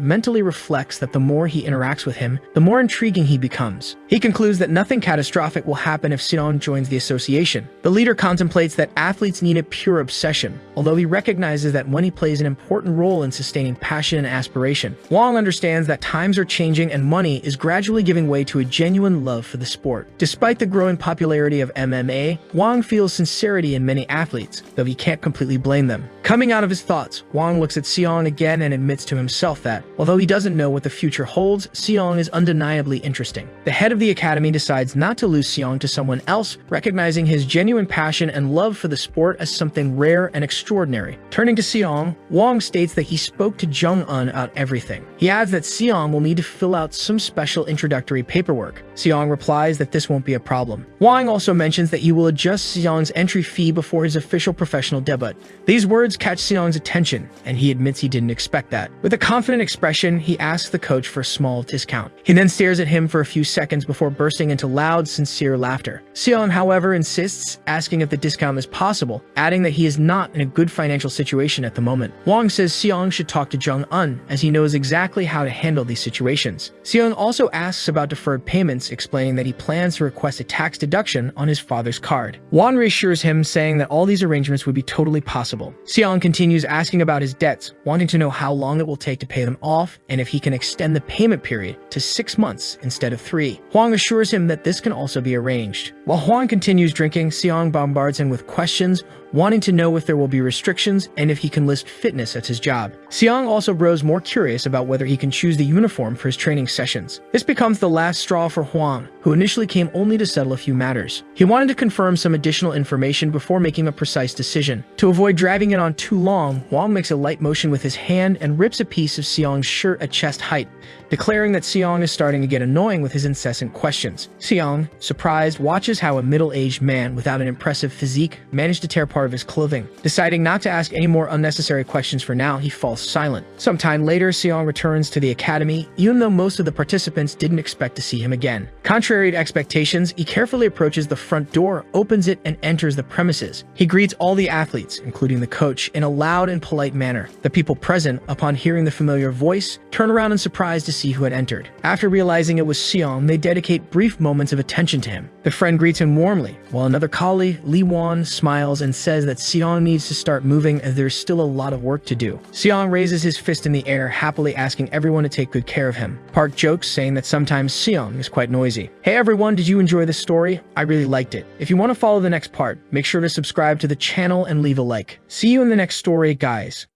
mentally reflects that the more he interacts with him, the more intriguing he becomes. He concludes that nothing catastrophic will happen if Seong joins the association. The leader contemplates that athletes need a pure obsession, although he recognizes that money plays an important role in sustaining passion and aspiration. Hwang understands that times are changing and money is gradually giving way to a genuine love for the sport. Despite the growing popularity of MMA, Hwang feels sincerity in many athletes, though he can't completely blame them. Coming out of his thoughts, Hwang looks at Seong again and admits to himself that, although he doesn't know what the future holds, Seong is undeniably interesting. The head of the academy decides not to lose Seong to someone else, recognizing his genuine passion and love for the sport as something rare and extraordinary. Turning to Seong, Hwang states that he spoke to Jung-un about everything. He adds that Seong will need to fill out some special introductory paperwork. Seong replies that this won't be a problem. Hwang also mentions that he will adjust Seong's entry fee before his official professional debut. These words catch Seong's attention, and he admits he didn't expect that. With a confident expression, he asks the coach for a small discount. He then stares at him for a few seconds before bursting into loud, sincere laughter. Seong, however, insists, asking if the discount is possible, adding that he is not in a good financial situation at the moment. Hwang says Seong should talk to Jung-un, as he knows exactly how to handle these situations. Seong also asks about deferred payments, explaining that he plans to request a tax deduction on his father's card. Hwang reassures him, saying that all these arrangements would be totally possible. Seong continues asking about his debts, wanting to know how long it will take to pay them off, and if he can extend the payment period to 6 months instead of 3. Hwang assures him that this can also be arranged. While Hwang continues drinking, Seong bombards him with questions, wanting to know if there will be restrictions and if he can list fitness at his job. Seong also grows more curious about whether he can choose the uniform for his training sessions. This becomes the last straw for Hwang, who initially came only to settle a few matters. He wanted to confirm some additional information before making a precise decision. To avoid dragging it on too long, Hwang makes a light motion with his hand and rips a piece of Seong's shirt at chest height, declaring that Seong is starting to get annoying with his incessant questions. Seong, surprised, watches how a middle-aged man without an impressive physique managed to tear part of his clothing. Deciding not to ask any more unnecessary questions for now, he falls silent. Sometime later, Seong returns to the academy, even though most of the participants didn't expect to see him again. Contrary to expectations, he carefully approaches the front door, opens it, and enters the premises. He greets all the athletes, including the coach, in a loud and polite manner. The people present, upon hearing the familiar voice, turn around in surprise to see who had entered. After realizing it was Seong, they dedicate brief moments of attention to him. The friend greets him warmly, while another colleague, Lee Won, smiles and says that Seong needs to start moving as there's still a lot of work to do. Seong raises his fist in the air, happily asking everyone to take good care of him. Park jokes, saying that sometimes Seong is quite noisy. Hey everyone, did you enjoy this story? I really liked it. If you want to follow the next part, make sure to subscribe to the channel and leave a like. See you in the next story, guys.